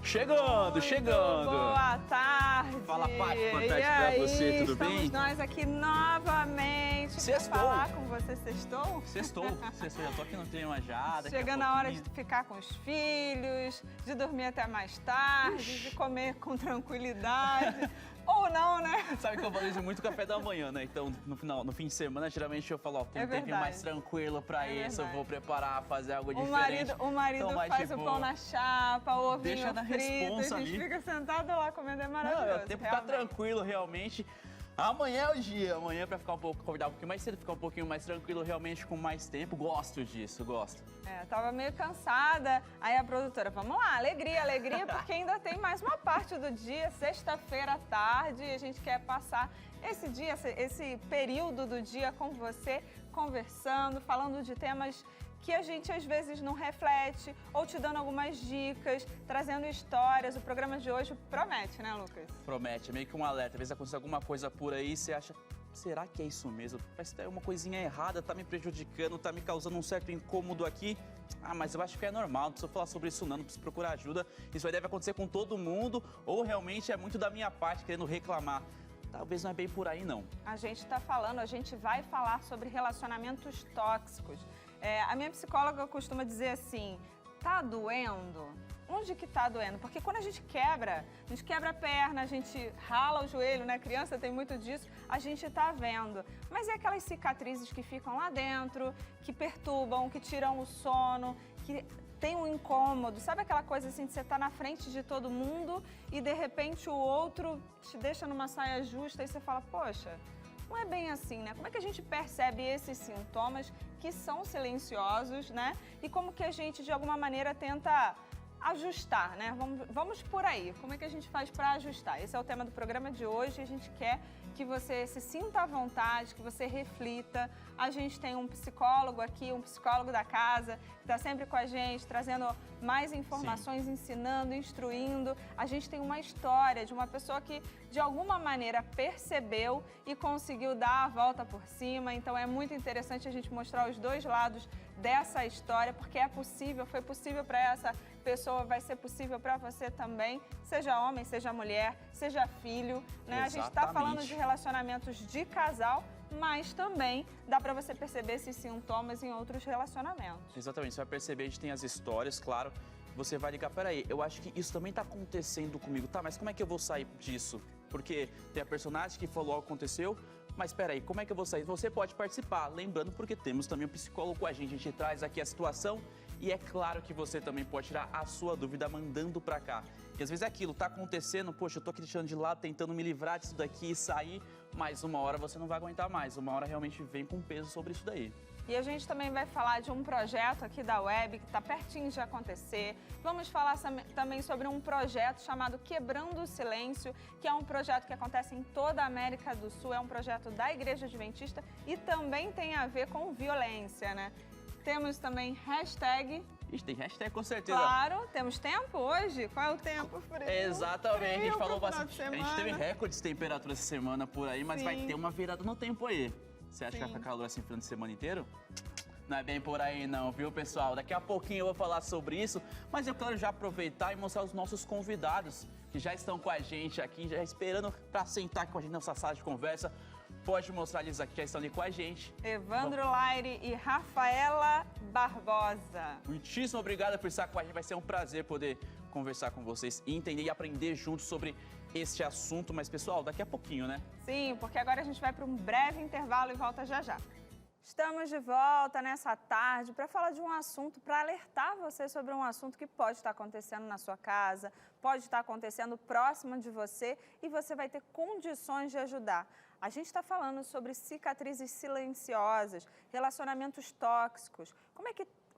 Chegando! Boa tarde! Fala, Paty, boa tarde pra você, tudo bem? Estamos nós aqui novamente Sextou. pra falar com você. Sextou? Sextou, já tô aqui no clima já. Chegando a hora de ficar com os filhos, de dormir até mais tarde, de comer com tranquilidade. Ou não, né? Sabe que eu valorizo muito o café da manhã, né? Então, no fim de semana, geralmente eu falo, ó, tem um tempinho mais tranquilo pra isso, eu vou preparar, fazer algo diferente. O marido faz o pão na chapa, o ovinho deixa na frito, responsa a gente ali. fica sentado lá comendo, é maravilhoso. Não, o tempo tá tranquilo, realmente. Amanhã é o dia, amanhã pra ficar acordar um pouquinho mais cedo, ficar um pouquinho mais tranquilo, realmente com mais tempo. Gosto disso, gosto. Tava meio cansada, aí a produtora, vamos lá, alegria, porque ainda tem mais uma parte do dia, sexta-feira à tarde, e a gente quer passar esse dia, esse período do dia com você, conversando, falando de temas que a gente às vezes não reflete, ou te dando algumas dicas, trazendo histórias. O programa de hoje promete, né, Lucas? Promete, é meio que um alerta. Às vezes acontece alguma coisa por aí, você acha, será que é isso mesmo? Parece que tem uma coisinha errada, tá me prejudicando, tá me causando um certo incômodo aqui. Ah, mas eu acho que é normal, não preciso falar sobre isso não preciso procurar ajuda. Isso aí deve acontecer com todo mundo, ou realmente é muito da minha parte querendo reclamar. Talvez não é bem por aí, não. A gente vai falar sobre relacionamentos tóxicos. A minha psicóloga costuma dizer assim, tá doendo? Onde que tá doendo? Porque quando a gente quebra a perna, a gente rala o joelho, né? Criança tem muito disso, a gente tá vendo. Mas é aquelas cicatrizes que ficam lá dentro, que perturbam, que tiram o sono, que tem um incômodo. Sabe aquela coisa assim de você tá na frente de todo mundo e de repente o outro te deixa numa saia justa e você fala, poxa, não é bem assim, né? Como é que a gente percebe esses sintomas que são silenciosos, né? E como que a gente, de alguma maneira, tenta ajustar, né? Vamos por aí. Como é que a gente faz para ajustar? Esse é o tema do programa de hoje. A gente quer que você se sinta à vontade, que você reflita. A gente tem um psicólogo aqui, um psicólogo da casa, que está sempre com a gente, trazendo mais informações, ensinando, instruindo. A gente tem uma história de uma pessoa que, de alguma maneira, percebeu e conseguiu dar a volta por cima. Então, é muito interessante a gente mostrar os dois lados dessa história, porque é possível, foi possível para essa pessoa, vai ser possível para você também, seja homem, seja mulher, seja filho, né? A gente está falando de relacionamentos de casal, mas também dá para você perceber esses sintomas em outros relacionamentos. Exatamente, você vai perceber, a gente tem as histórias, claro, você vai ligar, peraí, eu acho que isso também tá acontecendo comigo, tá, mas como é que eu vou sair disso? Porque tem a personagem que falou o que aconteceu, mas peraí, como é que eu vou sair? Você pode participar, lembrando porque temos também um psicólogo com a gente traz aqui a situação e é claro que você também pode tirar a sua dúvida mandando pra cá. E às vezes é aquilo, tá acontecendo, poxa, eu tô aqui deixando de lado, tentando me livrar disso daqui e sair, mas uma hora você não vai aguentar mais, uma hora realmente vem com peso sobre isso daí. E a gente também vai falar de um projeto aqui da Web que está pertinho de acontecer. Vamos falar também sobre um projeto chamado Quebrando o Silêncio, que é um projeto que acontece em toda a América do Sul, é um projeto da Igreja Adventista e também tem a ver com violência, né? Temos também hashtag. Ixi, tem hashtag com certeza. Claro, temos tempo hoje? Qual é o tempo? Frio. Exatamente, Frio, a gente falou bastante. A gente teve recordes de temperatura essa semana por aí, mas vai ter uma virada no tempo aí. Você acha que vai ficar calor assim final de semana inteiro? Não é bem por aí não, viu, pessoal? Daqui a pouquinho eu vou falar sobre isso, mas eu quero já aproveitar e mostrar os nossos convidados que já estão com a gente aqui, já esperando para sentar com a gente nessa sala de conversa. Pode mostrar eles aqui, já estão ali com a gente. Evandro Laire e Rafaela Barbosa. Muitíssimo obrigado por estar com a gente, vai ser um prazer poder conversar com vocês e entender e aprender juntos sobre este assunto. Mas, pessoal, daqui a pouquinho, né? Sim, porque agora a gente vai para um breve intervalo e volta já já. Estamos de volta nessa tarde para falar de um assunto, para alertar você sobre um assunto que pode estar acontecendo na sua casa, pode estar acontecendo próximo de você e você vai ter condições de ajudar. A gente está falando sobre cicatrizes silenciosas, relacionamentos tóxicos.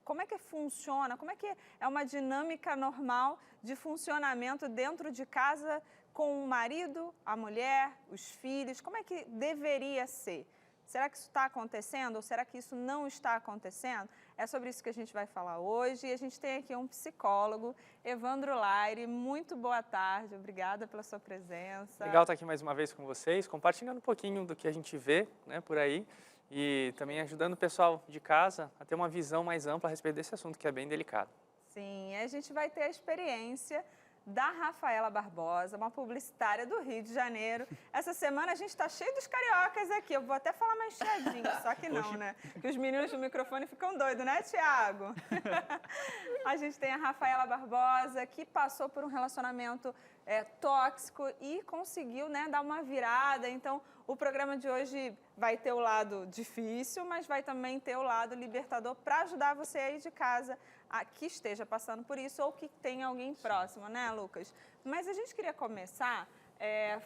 Como é que funciona? Como é que é uma dinâmica normal de funcionamento dentro de casa com o marido, a mulher, os filhos? Como é que deveria ser? Será que isso está acontecendo ou será que isso não está acontecendo? É sobre isso que a gente vai falar hoje e a gente tem aqui um psicólogo, Evandro Laire. Muito boa tarde, obrigada pela sua presença. Legal estar aqui mais uma vez com vocês, compartilhando um pouquinho do que a gente vê, né, por aí e também ajudando o pessoal de casa a ter uma visão mais ampla a respeito desse assunto que é bem delicado. Sim, a gente vai ter a experiência da Rafaela Barbosa, uma publicitária do Rio de Janeiro. Essa semana a gente está cheio dos cariocas aqui. Eu vou até falar mais chiadinho, só que não, né? Que os meninos do microfone ficam doidos, né, Thiago? A gente tem a Rafaela Barbosa, que passou por um relacionamento tóxico e conseguiu, né, dar uma virada. Então, o programa de hoje vai ter o lado difícil, mas vai também ter o lado libertador para ajudar você aí de casa que esteja passando por isso ou que tenha alguém próximo, né, Lucas? Mas a gente queria começar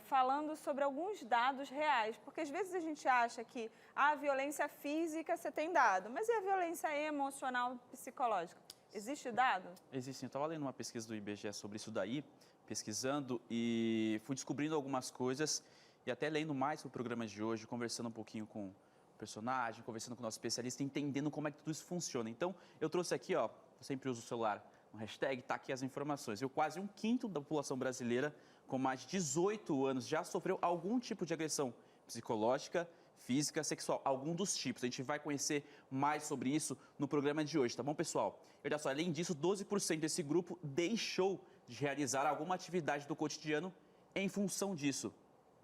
falando sobre alguns dados reais, porque às vezes a gente acha que a violência física você tem dado, mas e a violência emocional, psicológica? Existe dado? Existe. Eu estava lendo uma pesquisa do IBGE sobre isso daí, pesquisando e fui descobrindo algumas coisas e até lendo mais sobre o programa de hoje, conversando um pouquinho com o personagem, conversando com o nosso especialista, entendendo como é que tudo isso funciona. Então, eu trouxe aqui, ó, eu sempre uso o celular, um hashtag, tá aqui as informações. Quase 1/5 da população brasileira com mais de 18 anos já sofreu algum tipo de agressão psicológica, física, sexual, algum dos tipos. A gente vai conhecer mais sobre isso no programa de hoje, tá bom, pessoal? Olha só, além disso, 12% desse grupo deixou de realizar alguma atividade do cotidiano em função disso.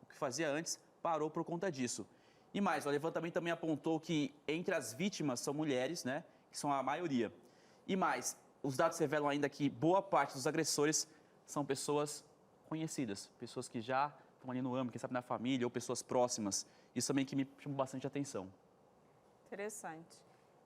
O que fazia antes parou por conta disso. E mais, o levantamento também apontou que entre as vítimas são mulheres, né, que são a maioria. E mais, os dados revelam ainda que boa parte dos agressores são pessoas conhecidas, pessoas que já estão ali no âmbito, quem sabe na família, ou pessoas próximas. Isso também que me chamou bastante atenção. Interessante.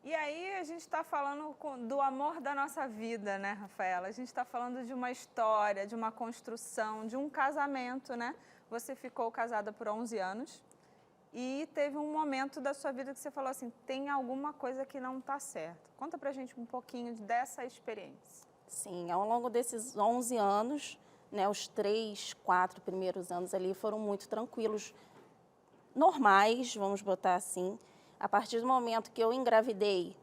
E aí a gente está falando do amor da nossa vida, né, Rafaela? A gente está falando de uma história, de uma construção, de um casamento, né? Você ficou casada por 11 anos e teve um momento da sua vida que você falou assim, tem alguma coisa que não está certo. Conta pra gente um pouquinho dessa experiência. Sim, ao longo desses 11 anos, né, os 3, 4 primeiros anos ali foram muito tranquilos, normais, vamos botar assim. A partir do momento que eu engravidei,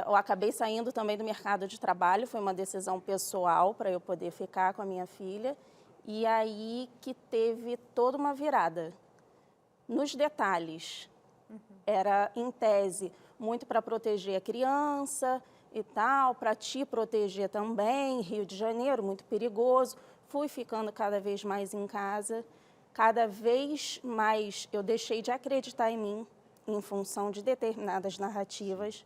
eu acabei saindo também do mercado de trabalho, foi uma decisão pessoal para eu poder ficar com a minha filha. E aí que teve toda uma virada. Nos detalhes, era em tese muito para proteger a criança e tal, para te proteger também, Rio de Janeiro, muito perigoso. Fui ficando cada vez mais em casa, cada vez mais eu deixei de acreditar em mim, em função de determinadas narrativas.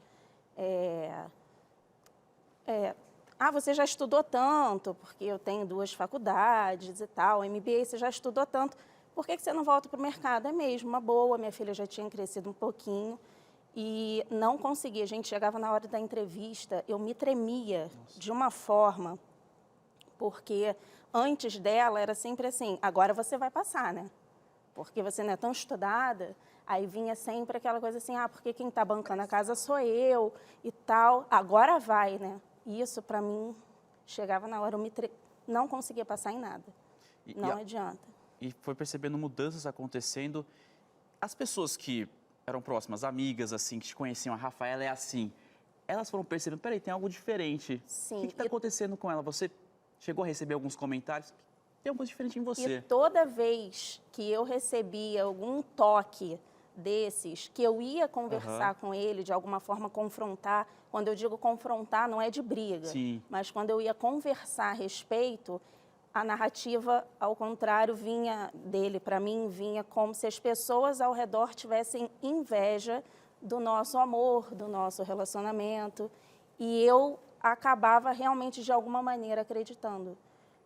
Você já estudou tanto, porque eu tenho 2 faculdades e tal, MBA, você já estudou tanto, por que você não volta para o mercado? É mesmo, uma boa, minha filha já tinha crescido um pouquinho e não conseguia. A gente chegava na hora da entrevista, eu me tremia de uma forma, porque antes dela era sempre assim, agora você vai passar, né? Porque você não é tão estudada. Aí vinha sempre aquela coisa assim, porque quem está bancando a casa sou eu e tal. Agora vai, né? E isso, para mim, chegava na hora, eu não conseguia passar em nada. Não adianta. E foi percebendo mudanças acontecendo. As pessoas que eram próximas, amigas, assim, que te conheciam, a Rafaela é assim, elas foram percebendo, peraí, tem algo diferente. Sim. O que está acontecendo com ela? Você chegou a receber alguns comentários? Tem alguma coisa diferente em você. E toda vez que eu recebia algum toque desses, que eu ia conversar com ele, de alguma forma confrontar, quando eu digo confrontar, não é de briga, Sim. Mas quando eu ia conversar a respeito, a narrativa, ao contrário, vinha dele, para mim, vinha como se as pessoas ao redor tivessem inveja do nosso amor, do nosso relacionamento, e eu acabava realmente, de alguma maneira, acreditando.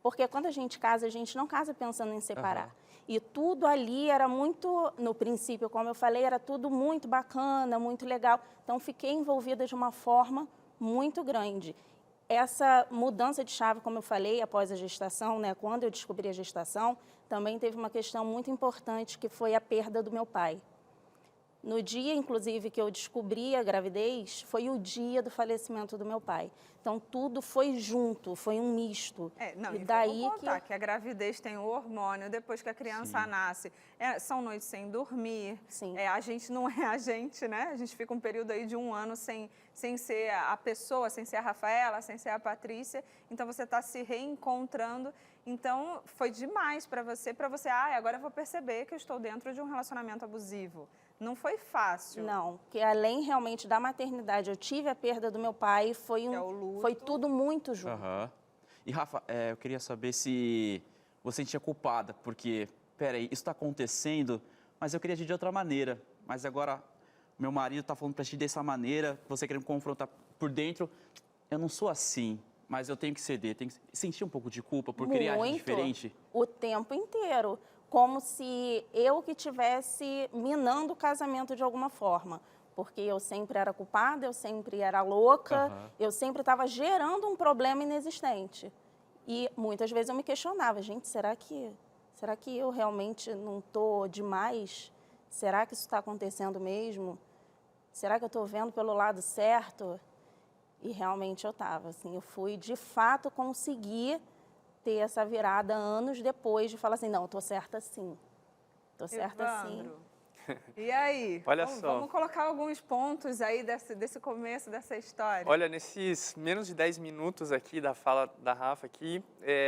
Porque quando a gente não casa pensando em separar. E tudo ali era muito, no princípio, como eu falei, era tudo muito bacana, muito legal. Então, fiquei envolvida de uma forma muito grande. Essa mudança de chave, como eu falei, após a gestação, né, quando eu descobri a gestação, também teve uma questão muito importante, que foi a perda do meu pai. No dia, inclusive, que eu descobri a gravidez, foi o dia do falecimento do meu pai. Então, tudo foi junto, foi um misto. E daí vou contar que a gravidez tem o hormônio, depois que a criança nasce, são noites sem dormir. Sim. A gente não é a gente, né? A gente fica um período aí de 1 ano sem ser a pessoa, sem ser a Rafaela, sem ser a Patrícia. Então, você está se reencontrando. Então, foi demais para você, agora eu vou perceber que eu estou dentro de um relacionamento abusivo. Não foi fácil. Não, porque além realmente da maternidade, eu tive a perda do meu pai, foi tudo muito junto. E, Rafa, eu queria saber se você sentia culpada, porque, peraí, isso está acontecendo, mas eu queria agir de outra maneira. Mas agora, meu marido está falando para agir dessa maneira, você querendo me confrontar por dentro. Eu não sou assim, mas eu tenho que ceder, tenho que sentir um pouco de culpa por querer agir diferente. O tempo inteiro. Como se eu que estivesse minando o casamento de alguma forma. Porque eu sempre era culpada, eu sempre era louca, eu sempre estava gerando um problema inexistente. E muitas vezes eu me questionava, gente, será que eu realmente não estou demais? Será que isso está acontecendo mesmo? Será que eu estou vendo pelo lado certo? E realmente eu estava, assim, eu fui de fato conseguir ter essa virada anos depois de falar assim, não, estou certa sim, estou certa sim. E aí? Olha só. Vamos colocar alguns pontos aí desse começo dessa história. Olha, nesses menos de 10 minutos aqui da fala da Rafa aqui,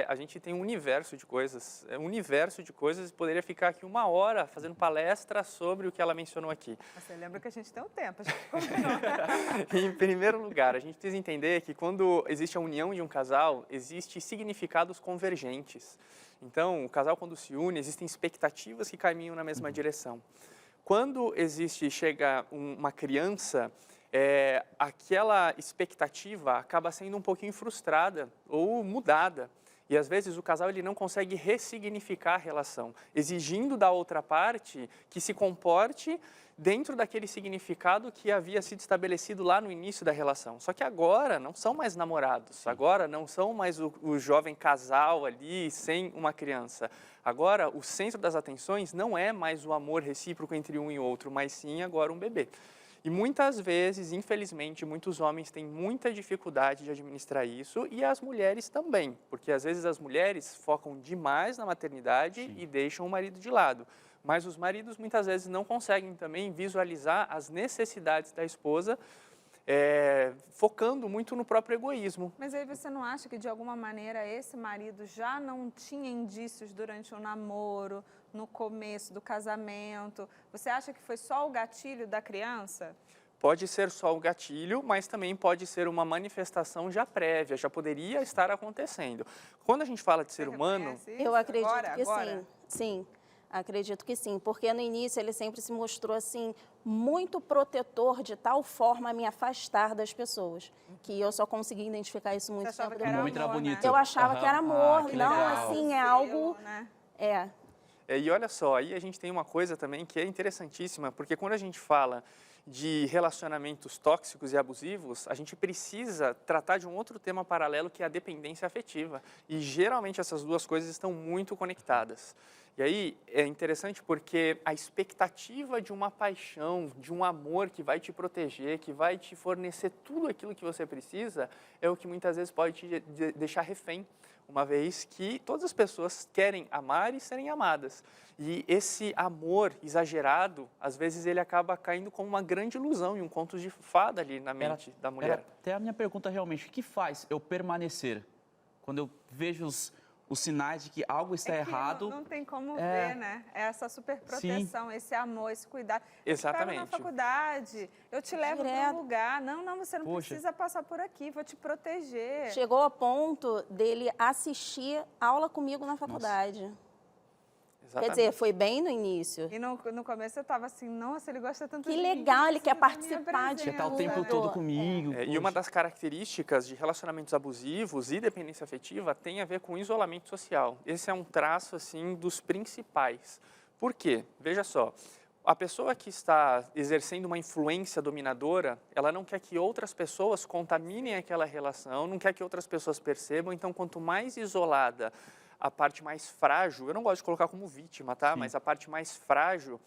a gente tem um universo de coisas. Poderia ficar aqui 1 hora fazendo palestra sobre o que ela mencionou aqui. Você lembra que a gente tem um tempo, a gente continua. Em primeiro lugar, a gente precisa entender que quando existe a união de um casal, existem significados convergentes. Então, o casal quando se une, existem expectativas que caminham na mesma direção. Quando chega uma criança, aquela expectativa acaba sendo um pouquinho frustrada ou mudada. E às vezes o casal ele não consegue ressignificar a relação, exigindo da outra parte que se comporte dentro daquele significado que havia sido estabelecido lá no início da relação. Só que agora não são mais namorados, agora não são mais o jovem casal ali sem uma criança. Agora o centro das atenções não é mais o amor recíproco entre um e outro, mas sim agora um bebê. E muitas vezes, infelizmente, muitos homens têm muita dificuldade de administrar isso e as mulheres também, porque às vezes as mulheres focam demais na maternidade e deixam o marido de lado. Mas os maridos muitas vezes não conseguem também visualizar as necessidades da esposa, focando muito no próprio egoísmo. Mas aí você não acha que de alguma maneira esse marido já não tinha indícios durante o namoro, no começo do casamento? Você acha que foi só o gatilho da criança? Pode ser só o gatilho, mas também pode ser uma manifestação já prévia, já poderia estar acontecendo. Quando a gente fala de ser humano... Eu acredito que sim, sim. Acredito que sim, porque no início ele sempre se mostrou assim muito protetor de tal forma a me afastar das pessoas, que eu só consegui identificar isso muito tempo depois. O momento era bonito. Eu achava que era amor, que não, legal. assim, é algo... E olha só, aí a gente tem uma coisa também que é interessantíssima, porque quando a gente fala de relacionamentos tóxicos e abusivos, a gente precisa tratar de um outro tema paralelo que é a dependência afetiva. E geralmente essas duas coisas estão muito conectadas. E aí é interessante porque a expectativa de uma paixão, de um amor que vai te proteger, que vai te fornecer tudo aquilo que você precisa, é o que muitas vezes pode te deixar refém, uma vez que todas as pessoas querem amar e serem amadas. E esse amor exagerado, às vezes ele acaba caindo como uma grande ilusão e um conto de fada ali na mente da mulher. Até a minha pergunta realmente, o que faz eu permanecer? Quando eu vejo os sinais de que algo está errado... Não tem como ver, né? É essa superproteção, esse amor, esse cuidado. Exatamente. Eu te pego na faculdade, eu te levo para um lugar. Não, você não precisa passar por aqui, vou te proteger. Chegou ao ponto dele assistir aula comigo na faculdade. Quer dizer, foi bem no início. E no começo eu estava assim, nossa, ele gosta tanto de mim. Que legal, ele quer participar de tudo. Quer estar o tempo todo comigo. E uma das características de relacionamentos abusivos e dependência afetiva tem a ver com isolamento social. Esse é um traço, assim, dos principais. Por quê? Veja só, a pessoa que está exercendo uma influência dominadora, ela não quer que outras pessoas contaminem aquela relação, não quer que outras pessoas percebam, então quanto mais isolada a parte mais frágil, eu não gosto de colocar como vítima, tá? Mas a parte mais frágil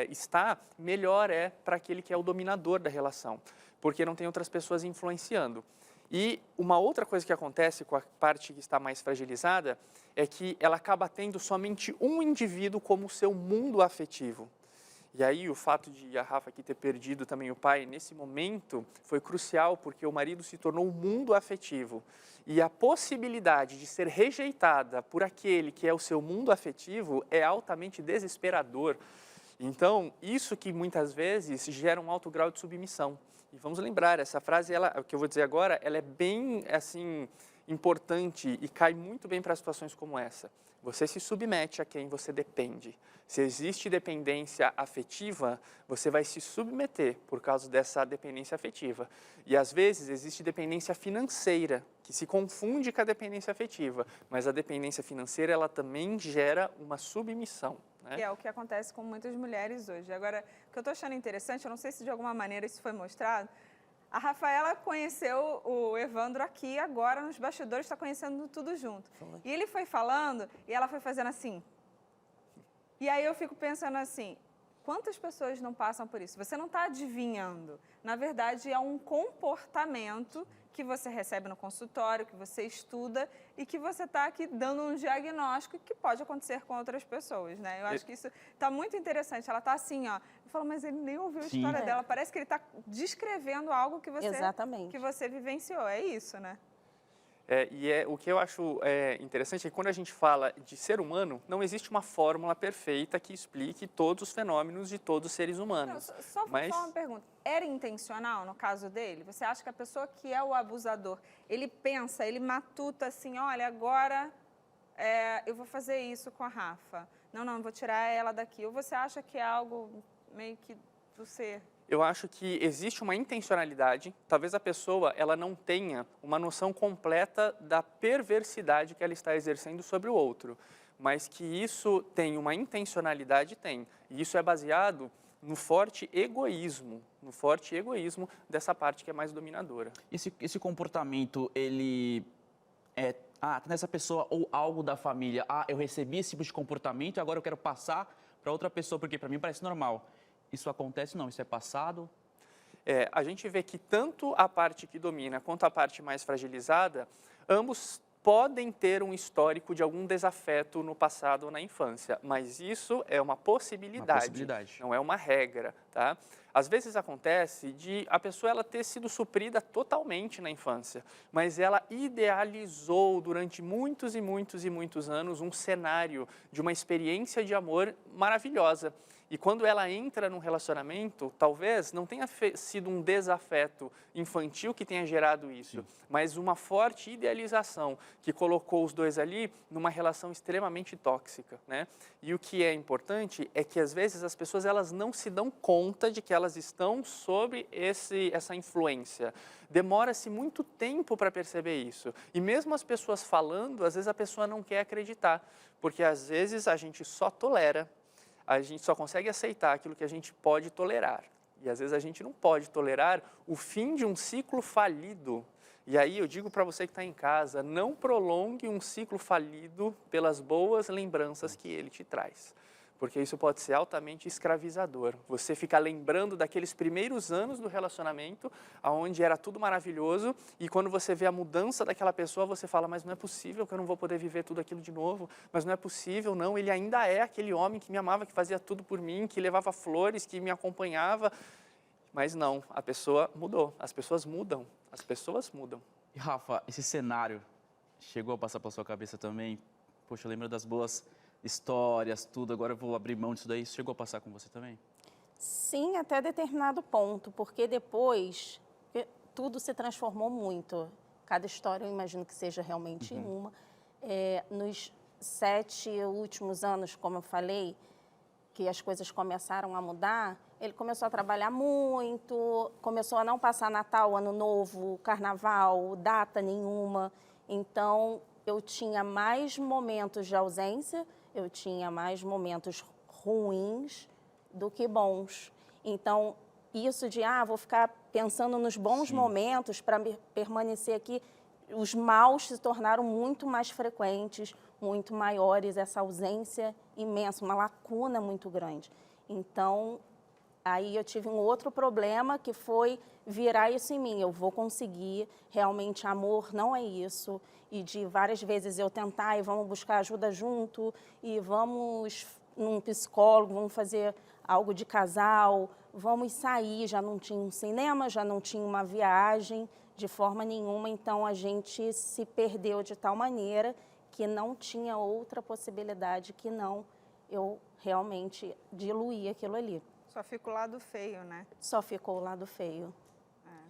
está, melhor é para aquele que é o dominador da relação, porque não tem outras pessoas influenciando. E uma outra coisa que acontece com a parte que está mais fragilizada é que ela acaba tendo somente um indivíduo como seu mundo afetivo. E aí o fato de a Rafa aqui ter perdido também o pai nesse momento foi crucial, porque o marido se tornou um mundo afetivo. E a possibilidade de ser rejeitada por aquele que é o seu mundo afetivo é altamente desesperador. Então, isso que muitas vezes gera um alto grau de submissão. E vamos lembrar, essa frase, o que eu vou dizer agora, ela é bem assim importante e cai muito bem para situações como essa. Você se submete a quem você depende. Se existe dependência afetiva, você vai se submeter por causa dessa dependência afetiva. E às vezes existe dependência financeira, que se confunde com a dependência afetiva, mas a dependência financeira ela também gera uma submissão. Né? Que é o que acontece com muitas mulheres hoje. Agora, o que eu estou achando interessante, eu não sei se de alguma maneira isso foi mostrado, a Rafaela conheceu o Evandro aqui, agora nos bastidores está conhecendo tudo junto. E ele foi falando e ela foi fazendo assim. E aí eu fico pensando assim, quantas pessoas não passam por isso? Você não está adivinhando. Na verdade, é um comportamento que você recebe no consultório, que você estuda e que você está aqui dando um diagnóstico que pode acontecer com outras pessoas, né? Eu acho que isso está muito interessante. Ela está assim, ó. Eu falo, mas ele nem ouviu a história dela. Parece que ele está descrevendo algo que você vivenciou. É isso, né? O que eu acho interessante é que quando a gente fala de ser humano, não existe uma fórmula perfeita que explique todos os fenômenos de todos os seres humanos. Não, só uma pergunta. Era intencional no caso dele? Você acha que a pessoa que é o abusador, ele pensa, ele matuta assim, olha, agora eu vou fazer isso com a Rafa. Não, vou tirar ela daqui. Ou você acha que é algo meio que do ser? Eu acho que existe uma intencionalidade, talvez a pessoa ela não tenha uma noção completa da perversidade que ela está exercendo sobre o outro, mas que isso tem uma intencionalidade, tem. E isso é baseado no forte egoísmo dessa parte que é mais dominadora. Esse comportamento, ele nessa pessoa ou algo da família, eu recebi esse tipo de comportamento e agora eu quero passar para outra pessoa, porque para mim parece normal. Isso acontece? Não, isso é passado? A gente vê que tanto a parte que domina quanto a parte mais fragilizada, ambos podem ter um histórico de algum desafeto no passado ou na infância, mas isso é uma possibilidade. Não é uma regra, tá? Às vezes acontece de a pessoa ela ter sido suprida totalmente na infância, mas ela idealizou durante muitos e muitos e muitos anos um cenário de uma experiência de amor maravilhosa. E quando ela entra num relacionamento, talvez não tenha sido um desafeto infantil que tenha gerado isso, mas uma forte idealização que colocou os dois ali numa relação extremamente tóxica, né? E o que é importante é que às vezes as pessoas elas não se dão conta de que elas estão sob essa influência. Demora-se muito tempo para perceber isso. E mesmo as pessoas falando, às vezes a pessoa não quer acreditar, porque às vezes a gente só tolera. A gente só consegue aceitar aquilo que a gente pode tolerar. E às vezes a gente não pode tolerar o fim de um ciclo falido. E aí eu digo para você que está em casa, não prolongue um ciclo falido pelas boas lembranças que ele te traz. Porque isso pode ser altamente escravizador. Você fica lembrando daqueles primeiros anos do relacionamento, onde era tudo maravilhoso, e quando você vê a mudança daquela pessoa, você fala, mas não é possível que eu não vou poder viver tudo aquilo de novo, mas não é possível, não, ele ainda é aquele homem que me amava, que fazia tudo por mim, que levava flores, que me acompanhava. Mas não, a pessoa mudou, as pessoas mudam. E Rafa, esse cenário chegou a passar pela sua cabeça também? Poxa, eu lembro das boas histórias, tudo, agora eu vou abrir mão disso daí. Isso chegou a passar com você também? Sim, até determinado ponto, porque depois tudo se transformou muito. Cada história eu imagino que seja realmente uma. Nos 7 últimos anos, como eu falei, que as coisas começaram a mudar, ele começou a trabalhar muito, começou a não passar Natal, Ano Novo, Carnaval, data nenhuma. Então, eu tinha mais momentos de ausência, eu tinha mais momentos ruins do que bons. Então, isso de, vou ficar pensando nos bons momentos para permanecer aqui, os maus se tornaram muito mais frequentes, muito maiores, essa ausência imensa, uma lacuna muito grande. Então, aí eu tive um outro problema que foi virar isso em mim. Eu vou conseguir, realmente amor não é isso. E de várias vezes eu tentar e vamos buscar ajuda junto e vamos num psicólogo, vamos fazer algo de casal, vamos sair, já não tinha um cinema, já não tinha uma viagem de forma nenhuma, então a gente se perdeu de tal maneira que não tinha outra possibilidade que não eu realmente diluir aquilo ali. Só fica o lado feio, né? Só ficou o lado feio.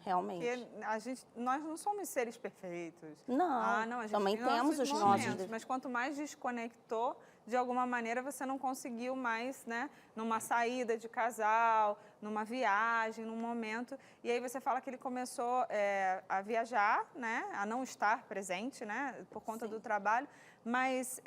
realmente. Porque nós não somos seres perfeitos. Não, a gente também tem temos os momentos, nossos. mas quanto mais desconectou, de alguma maneira você não conseguiu mais, né, numa saída de casal, numa viagem, num momento. E aí você fala que ele começou a viajar, né, a não estar presente, né, por conta Sim. do trabalho. Mas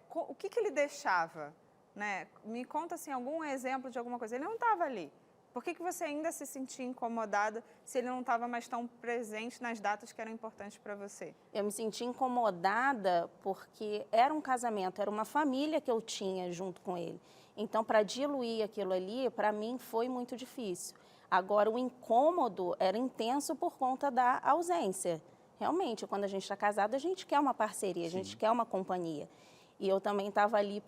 o que ele deixava, né? Me conta assim algum exemplo de alguma coisa. Ele não estava ali. Por que você ainda se sentia incomodada se ele não estava mais tão presente nas datas que eram importantes para você? Eu me senti incomodada porque era um casamento, era uma família que eu tinha junto com ele. Então, para diluir aquilo ali, para mim foi muito difícil. Agora, o incômodo era intenso por conta da ausência. Realmente, quando a gente está casado, a gente quer uma parceria, a gente quer uma companhia. E eu também estava ali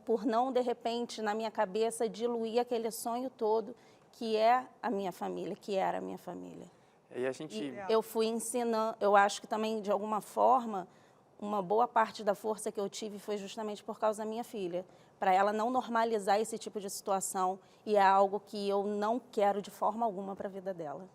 por não, de repente, na minha cabeça, diluir aquele sonho todo que é a minha família, que era a minha família. E a gente... E eu fui ensinando, eu acho que também, de alguma forma, uma boa parte da força que eu tive foi justamente por causa da minha filha, para ela não normalizar esse tipo de situação, e é algo que eu não quero de forma alguma para a vida dela.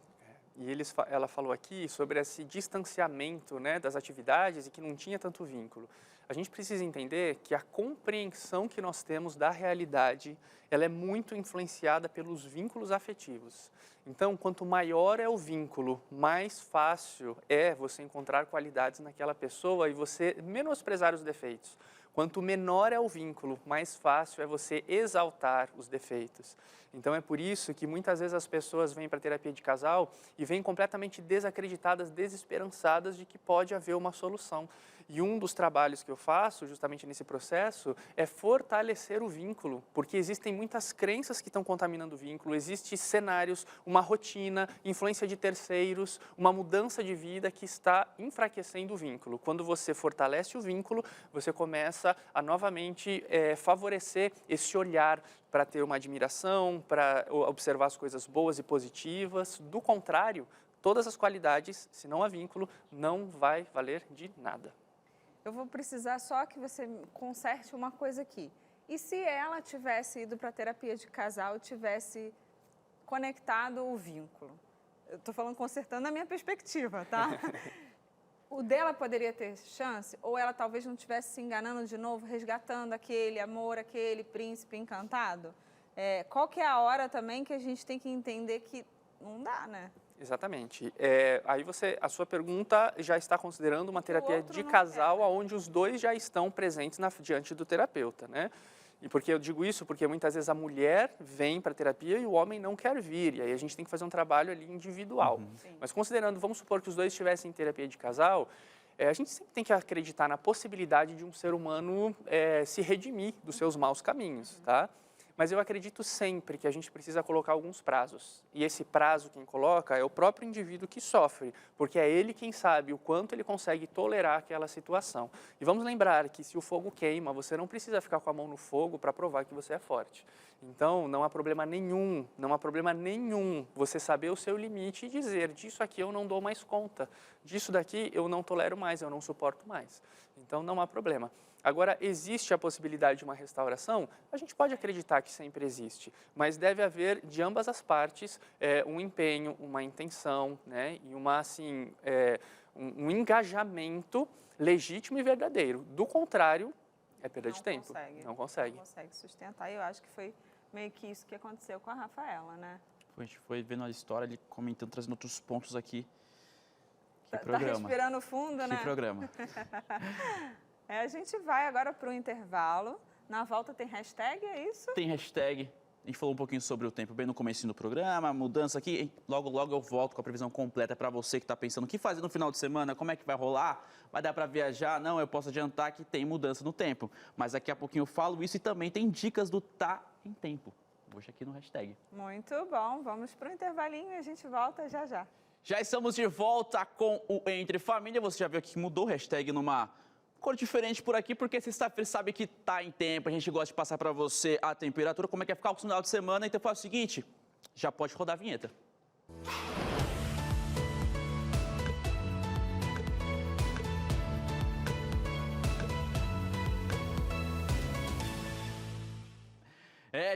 E ela falou aqui sobre esse distanciamento, né, das atividades e que não tinha tanto vínculo. A gente precisa entender que a compreensão que nós temos da realidade, ela é muito influenciada pelos vínculos afetivos. Então, quanto maior é o vínculo, mais fácil é você encontrar qualidades naquela pessoa e você menosprezar os defeitos. Quanto menor é o vínculo, mais fácil é você exaltar os defeitos. Então, é por isso que muitas vezes as pessoas vêm para a terapia de casal e vêm completamente desacreditadas, desesperançadas de que pode haver uma solução. E um dos trabalhos que eu faço, justamente nesse processo, é fortalecer o vínculo, porque existem muitas crenças que estão contaminando o vínculo, existem cenários, uma rotina, influência de terceiros, uma mudança de vida que está enfraquecendo o vínculo. Quando você fortalece o vínculo, você começa a novamente favorecer esse olhar para ter uma admiração, para observar as coisas boas e positivas. Do contrário, todas as qualidades, se não há vínculo, não vai valer de nada. Eu vou precisar só que você conserte uma coisa aqui. E se ela tivesse ido para a terapia de casal e tivesse conectado o vínculo? Eu estou falando consertando a minha perspectiva, tá? O dela poderia ter chance? Ou ela talvez não estivesse se enganando de novo, resgatando aquele amor, aquele príncipe encantado? Qual que é a hora também que a gente tem que entender que não dá, né? Exatamente. Aí a sua pergunta já está considerando uma terapia de casal onde os dois já estão presentes diante do terapeuta, né? E por que eu digo isso? Porque muitas vezes a mulher vem para a terapia e o homem não quer vir, e aí a gente tem que fazer um trabalho ali individual. Mas considerando, vamos supor que os dois estivessem em terapia de casal, a gente sempre tem que acreditar na possibilidade de um ser humano se redimir dos seus maus caminhos, tá? Mas eu acredito sempre que a gente precisa colocar alguns prazos. E esse prazo quem coloca é o próprio indivíduo que sofre, porque é ele quem sabe o quanto ele consegue tolerar aquela situação. E vamos lembrar que se o fogo queima, você não precisa ficar com a mão no fogo para provar que você é forte. Então, não há problema nenhum você saber o seu limite e dizer, disso aqui eu não dou mais conta, disso daqui eu não tolero mais, eu não suporto mais. Então, não há problema. Agora, existe a possibilidade de uma restauração? A gente pode acreditar que sempre existe, mas deve haver de ambas as partes um empenho, uma intenção, né? E um engajamento legítimo e verdadeiro. Do contrário, é perda de tempo. Não consegue. Não consegue sustentar. E eu acho que foi meio que isso que aconteceu com a Rafaela, né? A gente foi vendo a história, ele comentando, trazendo outros pontos aqui. Que Tá programa. respirando fundo, né? Que programa. A gente vai agora para o intervalo. Na volta tem hashtag, é isso? Tem hashtag. A gente falou um pouquinho sobre o tempo bem no comecinho do programa, mudança aqui. Logo, logo eu volto com a previsão completa para você que está pensando o que fazer no final de semana, como é que vai rolar, vai dar para viajar? Não, eu posso adiantar que tem mudança no tempo. Mas daqui a pouquinho eu falo isso e também tem dicas do Tá em Tempo. Hoje aqui no hashtag. Muito bom, vamos para o intervalinho e a gente volta já já. Já estamos de volta com o Entre Família. Você já viu que mudou o hashtag numa cor diferente por aqui, porque sexta-feira sabe que tá em tempo, a gente gosta de passar para você a temperatura, como é que vai ficar o final de semana, então faz o seguinte, já pode rodar a vinheta.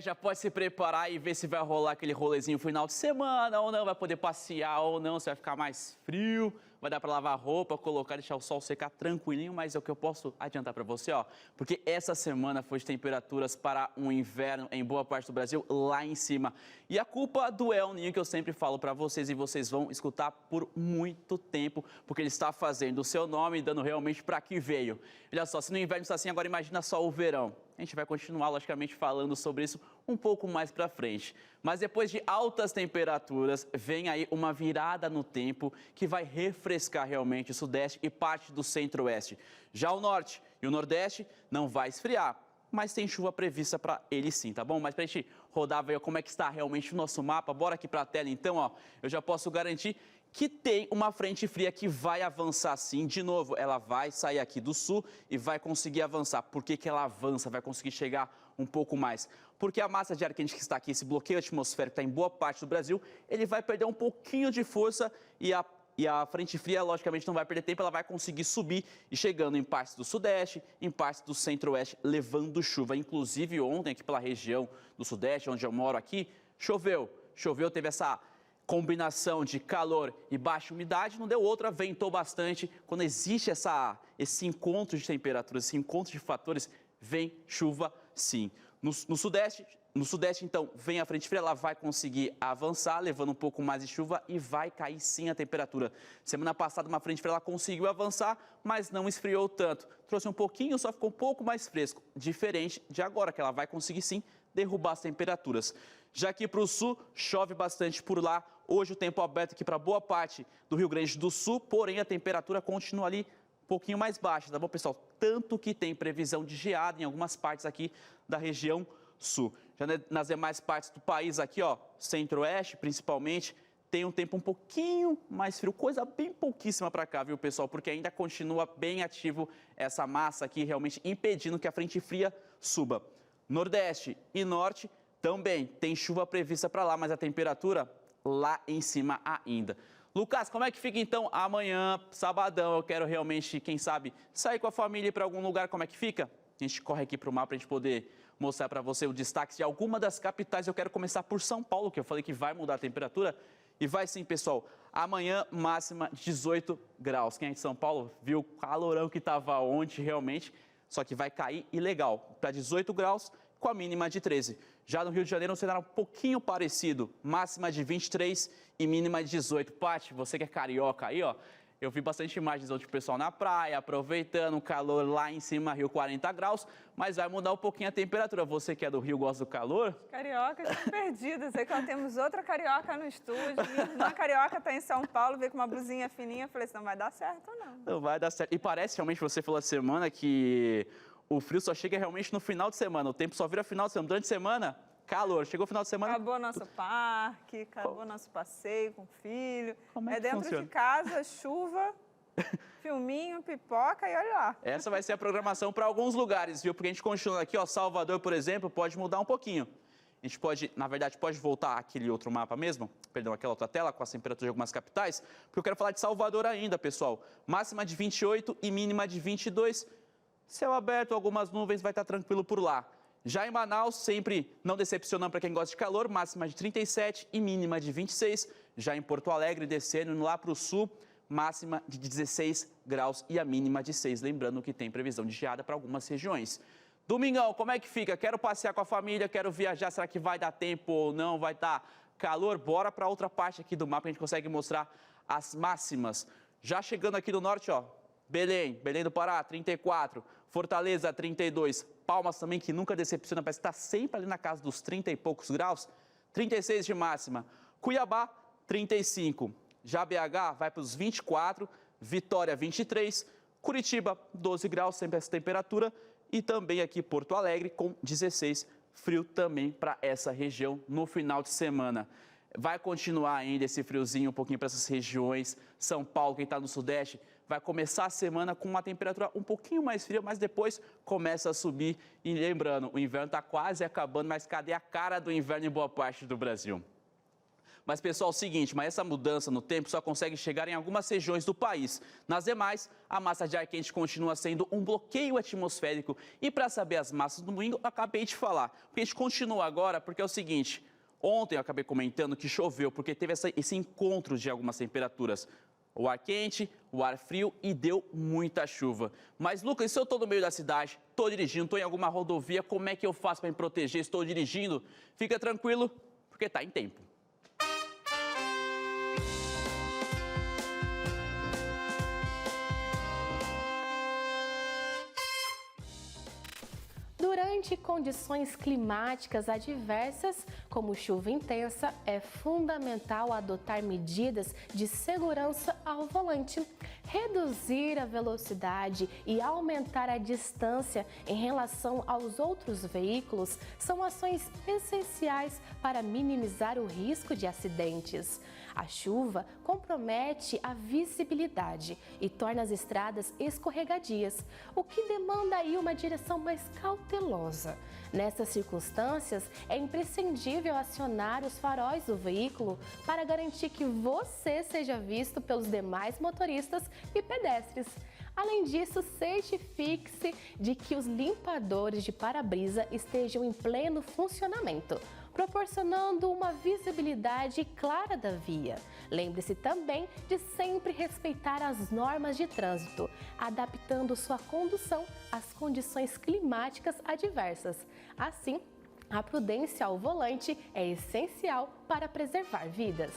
Já pode se preparar e ver se vai rolar aquele rolezinho final de semana ou não, vai poder passear ou não, se vai ficar mais frio, vai dar para lavar roupa, colocar, deixar o sol secar tranquilinho, mas é o que eu posso adiantar para você, ó, porque essa semana foi de temperaturas para um inverno em boa parte do Brasil lá em cima. E a culpa do El Niño, que eu sempre falo para vocês e vocês vão escutar por muito tempo, porque ele está fazendo o seu nome e dando realmente para que veio. Olha só, se no inverno está assim, agora imagina só o verão. A gente vai continuar, logicamente, falando sobre isso um pouco mais para frente. Mas depois de altas temperaturas, vem aí uma virada no tempo que vai refrescar realmente o sudeste e parte do centro-oeste. Já o norte e o nordeste não vai esfriar, mas tem chuva prevista para ele sim, tá bom? Mas para a gente rodar, ver como é que está realmente o nosso mapa, bora aqui para a tela então, ó. Eu já posso garantir que tem uma frente fria que vai avançar sim. De novo, ela vai sair aqui do sul e vai conseguir avançar. Por que que ela avança? Vai conseguir chegar um pouco mais? Porque a massa de ar quente que está aqui, esse bloqueio atmosférico que está em boa parte do Brasil, ele vai perder um pouquinho de força e a frente fria, logicamente, não vai perder tempo, ela vai conseguir subir e chegando em partes do sudeste, em partes do centro-oeste, levando chuva. Inclusive, ontem, aqui pela região do sudeste, onde eu moro aqui, choveu, teve essa combinação de calor e baixa umidade, não deu outra, ventou bastante. Quando existe esse encontro de temperaturas, esse encontro de fatores, vem chuva sim. No sudeste, então, vem a frente fria, ela vai conseguir avançar, levando um pouco mais de chuva e vai cair sim a temperatura. Semana passada, uma frente fria, ela conseguiu avançar, mas não esfriou tanto. Trouxe um pouquinho, só ficou um pouco mais fresco. Diferente de agora, que ela vai conseguir sim derrubar as temperaturas. Já aqui para o sul, chove bastante por lá. Hoje o tempo aberto aqui para boa parte do Rio Grande do Sul, porém a temperatura continua ali um pouquinho mais baixa, tá bom, pessoal? Tanto que tem previsão de geada em algumas partes aqui da região sul. Já nas demais partes do país aqui, ó, centro-oeste principalmente, tem um tempo um pouquinho mais frio, coisa bem pouquíssima para cá, viu, pessoal? Porque ainda continua bem ativo essa massa aqui, realmente impedindo que a frente fria suba. Nordeste e norte também tem chuva prevista para lá, mas a temperatura lá em cima ainda. Lucas, como é que fica então amanhã, sabadão? Eu quero realmente, quem sabe, sair com a família para algum lugar, como é que fica? A gente corre aqui para o mapa para a gente poder mostrar para você o destaque de alguma das capitais. Eu quero começar por São Paulo, que eu falei que vai mudar a temperatura. E vai sim, pessoal. Amanhã, máxima de 18 graus. Quem é de São Paulo viu o calorão que estava ontem, realmente. Só que vai cair e legal, para 18 graus com a mínima de 13. Já no Rio de Janeiro, um cenário um pouquinho parecido. Máxima de 23 e mínima de 18. Paty, você que é carioca aí, ó. Eu vi bastante imagens ontem do pessoal na praia, aproveitando o calor lá em cima, Rio 40 graus, mas vai mudar um pouquinho a temperatura. Você que é do Rio, gosta do calor? Carioca, estou perdida. Sei que nós temos outra carioca no estúdio. Minha irmã carioca está em São Paulo, veio com uma blusinha fininha. Eu falei, isso não vai dar certo, não. Não vai dar certo. E parece realmente, você falou a semana, que o frio só chega realmente no final de semana. O tempo só vira final de semana. Durante a semana, calor. Chegou o final de semana... Acabou nosso parque, acabou nosso passeio com o filho. Como é que dentro funciona? de casa, chuva, filminho, pipoca e olha lá. Essa vai ser a programação para alguns lugares, viu? Porque a gente continua aqui, ó, Salvador, por exemplo, pode mudar um pouquinho. A gente pode, na verdade, pode voltar àquele outro mapa mesmo, perdão, aquela outra tela, com as temperaturas de algumas capitais, porque eu quero falar de Salvador ainda, pessoal. Máxima de 28 e mínima de 22. Céu aberto, algumas nuvens, vai estar tranquilo por lá. Já em Manaus, sempre não decepcionando para quem gosta de calor, máxima de 37 e mínima de 26. Já em Porto Alegre, descendo lá para o sul, máxima de 16 graus e a mínima de 6. Lembrando que tem previsão de geada para algumas regiões. Domingão, como é que fica? Quero passear com a família, quero viajar, será que vai dar tempo ou não? Vai estar calor? Bora para outra parte aqui do mapa, a gente consegue mostrar as máximas. Já chegando aqui do norte, ó, Belém do Pará, 34, Fortaleza, 32, Palmas também, que nunca decepciona, parece que está sempre ali na casa dos 30 e poucos graus, 36 de máxima. Cuiabá, 35, já BH vai para os 24, Vitória, 23, Curitiba, 12 graus, sempre essa temperatura, e também aqui Porto Alegre com 16, frio também para essa região no final de semana. Vai continuar ainda esse friozinho um pouquinho para essas regiões. São Paulo, quem está no sudeste, vai começar a semana com uma temperatura um pouquinho mais fria, mas depois começa a subir. E lembrando, o inverno está quase acabando, mas cadê a cara do inverno em boa parte do Brasil? Mas, pessoal, é o seguinte, mas essa mudança no tempo só consegue chegar em algumas regiões do país. Nas demais, a massa de ar quente continua sendo um bloqueio atmosférico. E para saber as massas do domingo, eu acabei de falar. Porque a gente continua agora, porque é o seguinte, ontem eu acabei comentando que choveu, porque teve esse encontro de algumas temperaturas. O ar quente, o ar frio e deu muita chuva. Mas, Lucas, se eu estou no meio da cidade, estou dirigindo, estou em alguma rodovia, como é que eu faço para me proteger? Estou dirigindo? Fica tranquilo, porque está em tempo. Durante condições climáticas adversas, como chuva intensa, é fundamental adotar medidas de segurança ao volante. Reduzir a velocidade e aumentar a distância em relação aos outros veículos são ações essenciais para minimizar o risco de acidentes. A chuva compromete a visibilidade e torna as estradas escorregadias, o que demanda aí uma direção mais cautelosa. Nessas circunstâncias, é imprescindível acionar os faróis do veículo para garantir que você seja visto pelos demais motoristas e pedestres. Além disso, certifique-se de que os limpadores de para-brisa estejam em pleno funcionamento, proporcionando uma visibilidade clara da via. Lembre-se também de sempre respeitar as normas de trânsito, adaptando sua condução às condições climáticas adversas. Assim, a prudência ao volante é essencial para preservar vidas.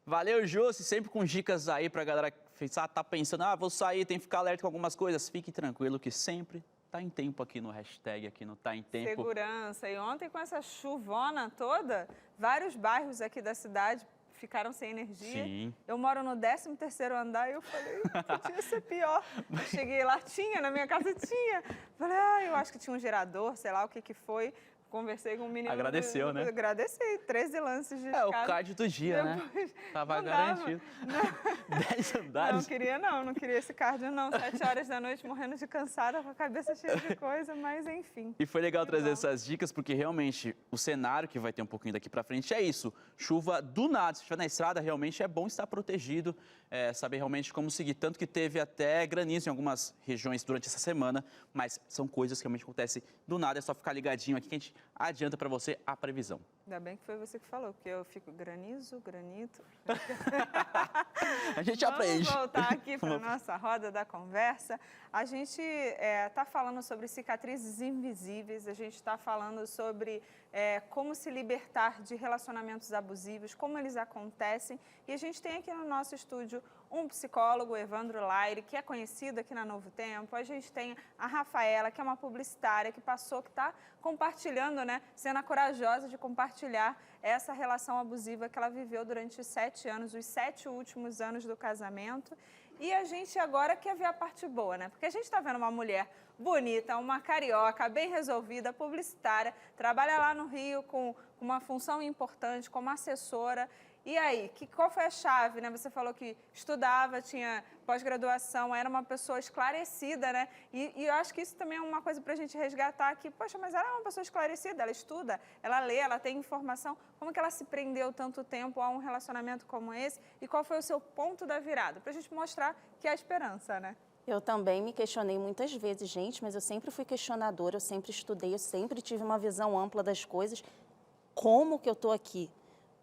Valeu, Josi, sempre com dicas aí pra galera que tá pensando, vou sair, tem que ficar alerta com algumas coisas. Fique tranquilo que sempre tá em tempo aqui no hashtag, aqui no Tá em Tempo. Segurança. E ontem com essa chuvona toda, vários bairros aqui da cidade ficaram sem energia. Sim. Eu moro no 13º andar e eu falei, podia ser pior. Eu cheguei lá, na minha casa tinha. Falei, eu acho que tinha um gerador, sei lá o que foi. Conversei com o menino. Agradeceu, né? Agradeci. 13 lances de escada. É o card do dia, Depois, né? Tava não dava. garantido. 10 andares. Não queria esse cardio não. 7 horas da noite, morrendo de cansada, com a cabeça cheia de coisa, mas enfim. E foi legal trazer essas dicas, porque realmente o cenário que vai ter um pouquinho daqui pra frente é isso. Chuva do nada. Se estiver na estrada, realmente é bom estar protegido, saber realmente como seguir. Tanto que teve até granizo em algumas regiões durante essa semana, mas são coisas que realmente acontecem do nada. É só ficar ligadinho aqui que a gente adianta para você a previsão. Ainda bem que foi você que falou, porque eu fico granizo, granito. A gente aprende. Vamos voltar aqui para a nossa roda da conversa. A gente está falando sobre cicatrizes invisíveis, a gente está falando sobre como se libertar de relacionamentos abusivos, como eles acontecem. E a gente tem aqui no nosso estúdio um psicólogo, Evandro Laire, que é conhecido aqui na Novo Tempo. A gente tem a Rafaela, que é uma publicitária que está compartilhando, né, sendo a corajosa de compartilhar essa relação abusiva que ela viveu durante os 7 anos, os 7 últimos anos do casamento. E a gente agora quer ver a parte boa, né? Porque a gente está vendo uma mulher bonita, uma carioca, bem resolvida, publicitária, trabalha lá no Rio com uma função importante como assessora. E aí, qual foi a chave, né? Você falou que estudava, tinha pós-graduação, era uma pessoa esclarecida, né? E eu acho que isso também é uma coisa para a gente resgatar aqui. Poxa, mas ela é uma pessoa esclarecida, ela estuda, ela lê, ela tem informação. Como que ela se prendeu tanto tempo a um relacionamento como esse? E qual foi o seu ponto da virada? Para a gente mostrar que há esperança, né? Eu também me questionei muitas vezes, gente, mas eu sempre fui questionadora, eu sempre estudei, eu sempre tive uma visão ampla das coisas. Como que eu estou aqui?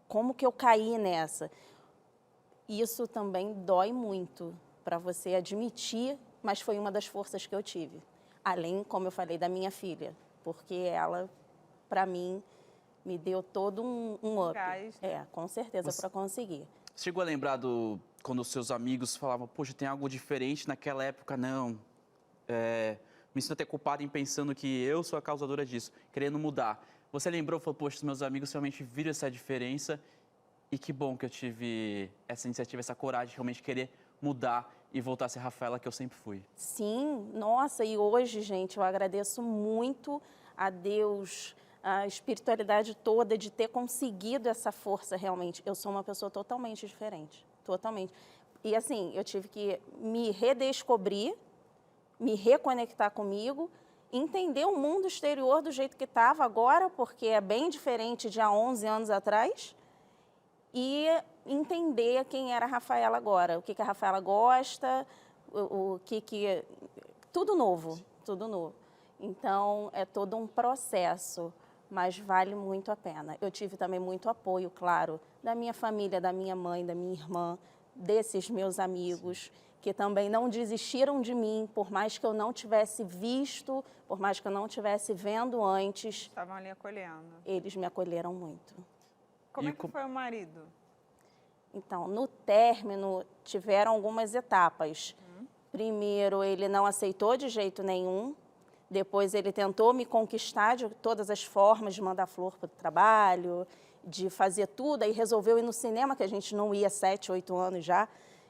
Como que eu caí nessa? Isso também dói muito para você admitir, mas foi uma das forças que eu tive. Além, como eu falei, da minha filha, porque ela, para mim, me deu todo um up. Gás. Com certeza, para conseguir. Chegou a lembrar quando os seus amigos falavam, poxa, tem algo diferente naquela época? Não. Me sinto até culpada em pensando que eu sou a causadora disso, querendo mudar. Você lembrou, falou, poxa, os meus amigos realmente viram essa diferença e que bom que eu tive essa iniciativa, essa coragem de realmente querer mudar e voltar a ser a Rafaela que eu sempre fui. Sim, nossa, e hoje, gente, eu agradeço muito a Deus, a espiritualidade toda de ter conseguido essa força realmente. Eu sou uma pessoa totalmente diferente, totalmente. E assim, eu tive que me redescobrir, me reconectar comigo, entender o mundo exterior do jeito que estava agora, porque é bem diferente de há 11 anos atrás, e entender quem era a Rafaela agora, o que a Rafaela gosta, tudo novo, tudo novo. Então, é todo um processo, mas vale muito a pena. Eu tive também muito apoio, claro, da minha família, da minha mãe, da minha irmã, desses meus amigos, que também não desistiram de mim, por mais que eu não tivesse visto, por mais que eu não tivesse vendo antes, Estavam ali acolhendo. eles me acolheram muito. Como E é que foi o marido? Então, no término, tiveram algumas etapas. Primeiro, ele não aceitou de jeito nenhum. Depois, ele tentou me conquistar de todas as formas, de mandar flor para o trabalho, de fazer tudo. Aí resolveu ir no cinema, que a gente não ia 7, 8 anos já,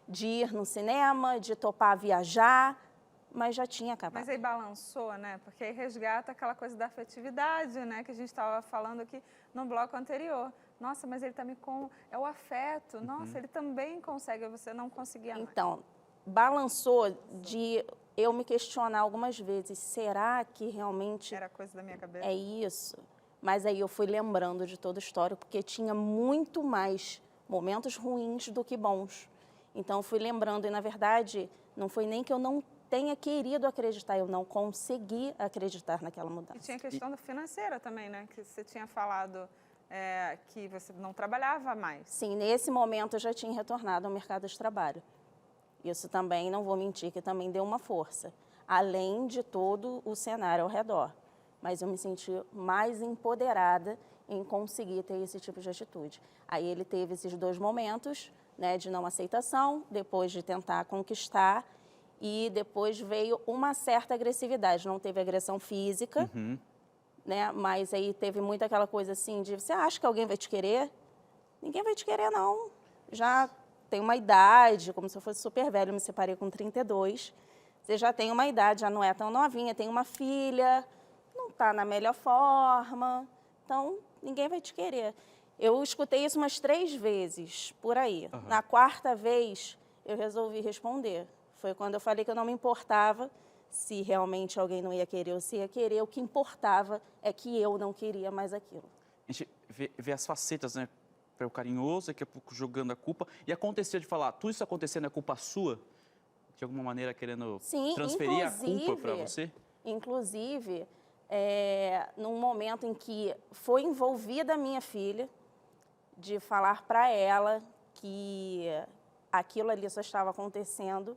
de ir no cinema, de topar viajar, mas já tinha acabado. Mas aí balançou, né? Porque aí resgata aquela coisa da afetividade, né? Que a gente estava falando aqui no bloco anterior. Nossa, mas ele também é o afeto. Nossa, ele também consegue, você não conseguia mais. Então, balançou de eu me questionar algumas vezes, será que realmente Era coisa da minha cabeça. é isso? Mas aí eu fui lembrando de toda a história, porque tinha muito mais momentos ruins do que bons. Então, eu fui lembrando, e na verdade, não foi nem que eu não tenha querido acreditar, eu não consegui acreditar naquela mudança. E tinha a questão financeira também, né? Que você tinha falado que você não trabalhava mais. Sim, nesse momento eu já tinha retornado ao mercado de trabalho. Isso também, não vou mentir, que também deu uma força, além de todo o cenário ao redor. Mas eu me senti mais empoderada em conseguir ter esse tipo de atitude. Aí ele teve esses 2 momentos, né, de não aceitação, depois de tentar conquistar, e depois veio uma certa agressividade. Não teve agressão física, né, mas aí teve muito aquela coisa assim de, você acha que alguém vai te querer? Ninguém vai te querer, não. Já tem uma idade, como se eu fosse super velho, eu me separei com 32. Você já tem uma idade, já não é tão novinha, tem uma filha, não está na melhor forma, então ninguém vai te querer. Eu escutei isso umas 3 vezes, por aí. Na 4ª vez, eu resolvi responder. Foi quando eu falei que eu não me importava se realmente alguém não ia querer ou se ia querer. O que importava é que eu não queria mais aquilo. A gente vê as facetas, né? Para o carinhoso, daqui a pouco jogando a culpa. E acontecia de falar, tudo isso acontecendo é culpa sua? De alguma maneira querendo Sim, transferir a culpa para você? Inclusive, num momento em que foi envolvida a minha filha, de falar para ela que aquilo ali só estava acontecendo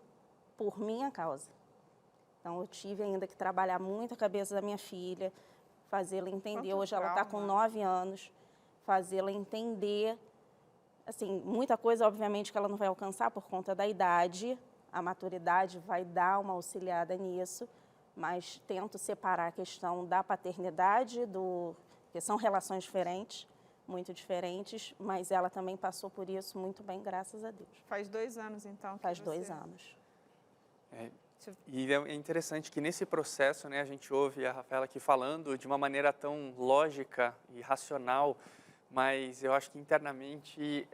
por minha causa. Então, eu tive ainda que trabalhar muito a cabeça da minha filha, fazê-la entender. Quanto Hoje ela está com trauma. 9 anos, fazê-la entender, assim, muita coisa, obviamente, que ela não vai alcançar por conta da idade, a maturidade vai dar uma auxiliada nisso, mas tento separar a questão da paternidade, que são relações diferentes, muito diferentes, mas ela também passou por isso muito bem, graças a Deus. Faz 2 anos, então. Faz 2 anos. E é interessante que nesse processo, né, a gente ouve a Rafaela aqui falando de uma maneira tão lógica e racional, mas eu acho que internamente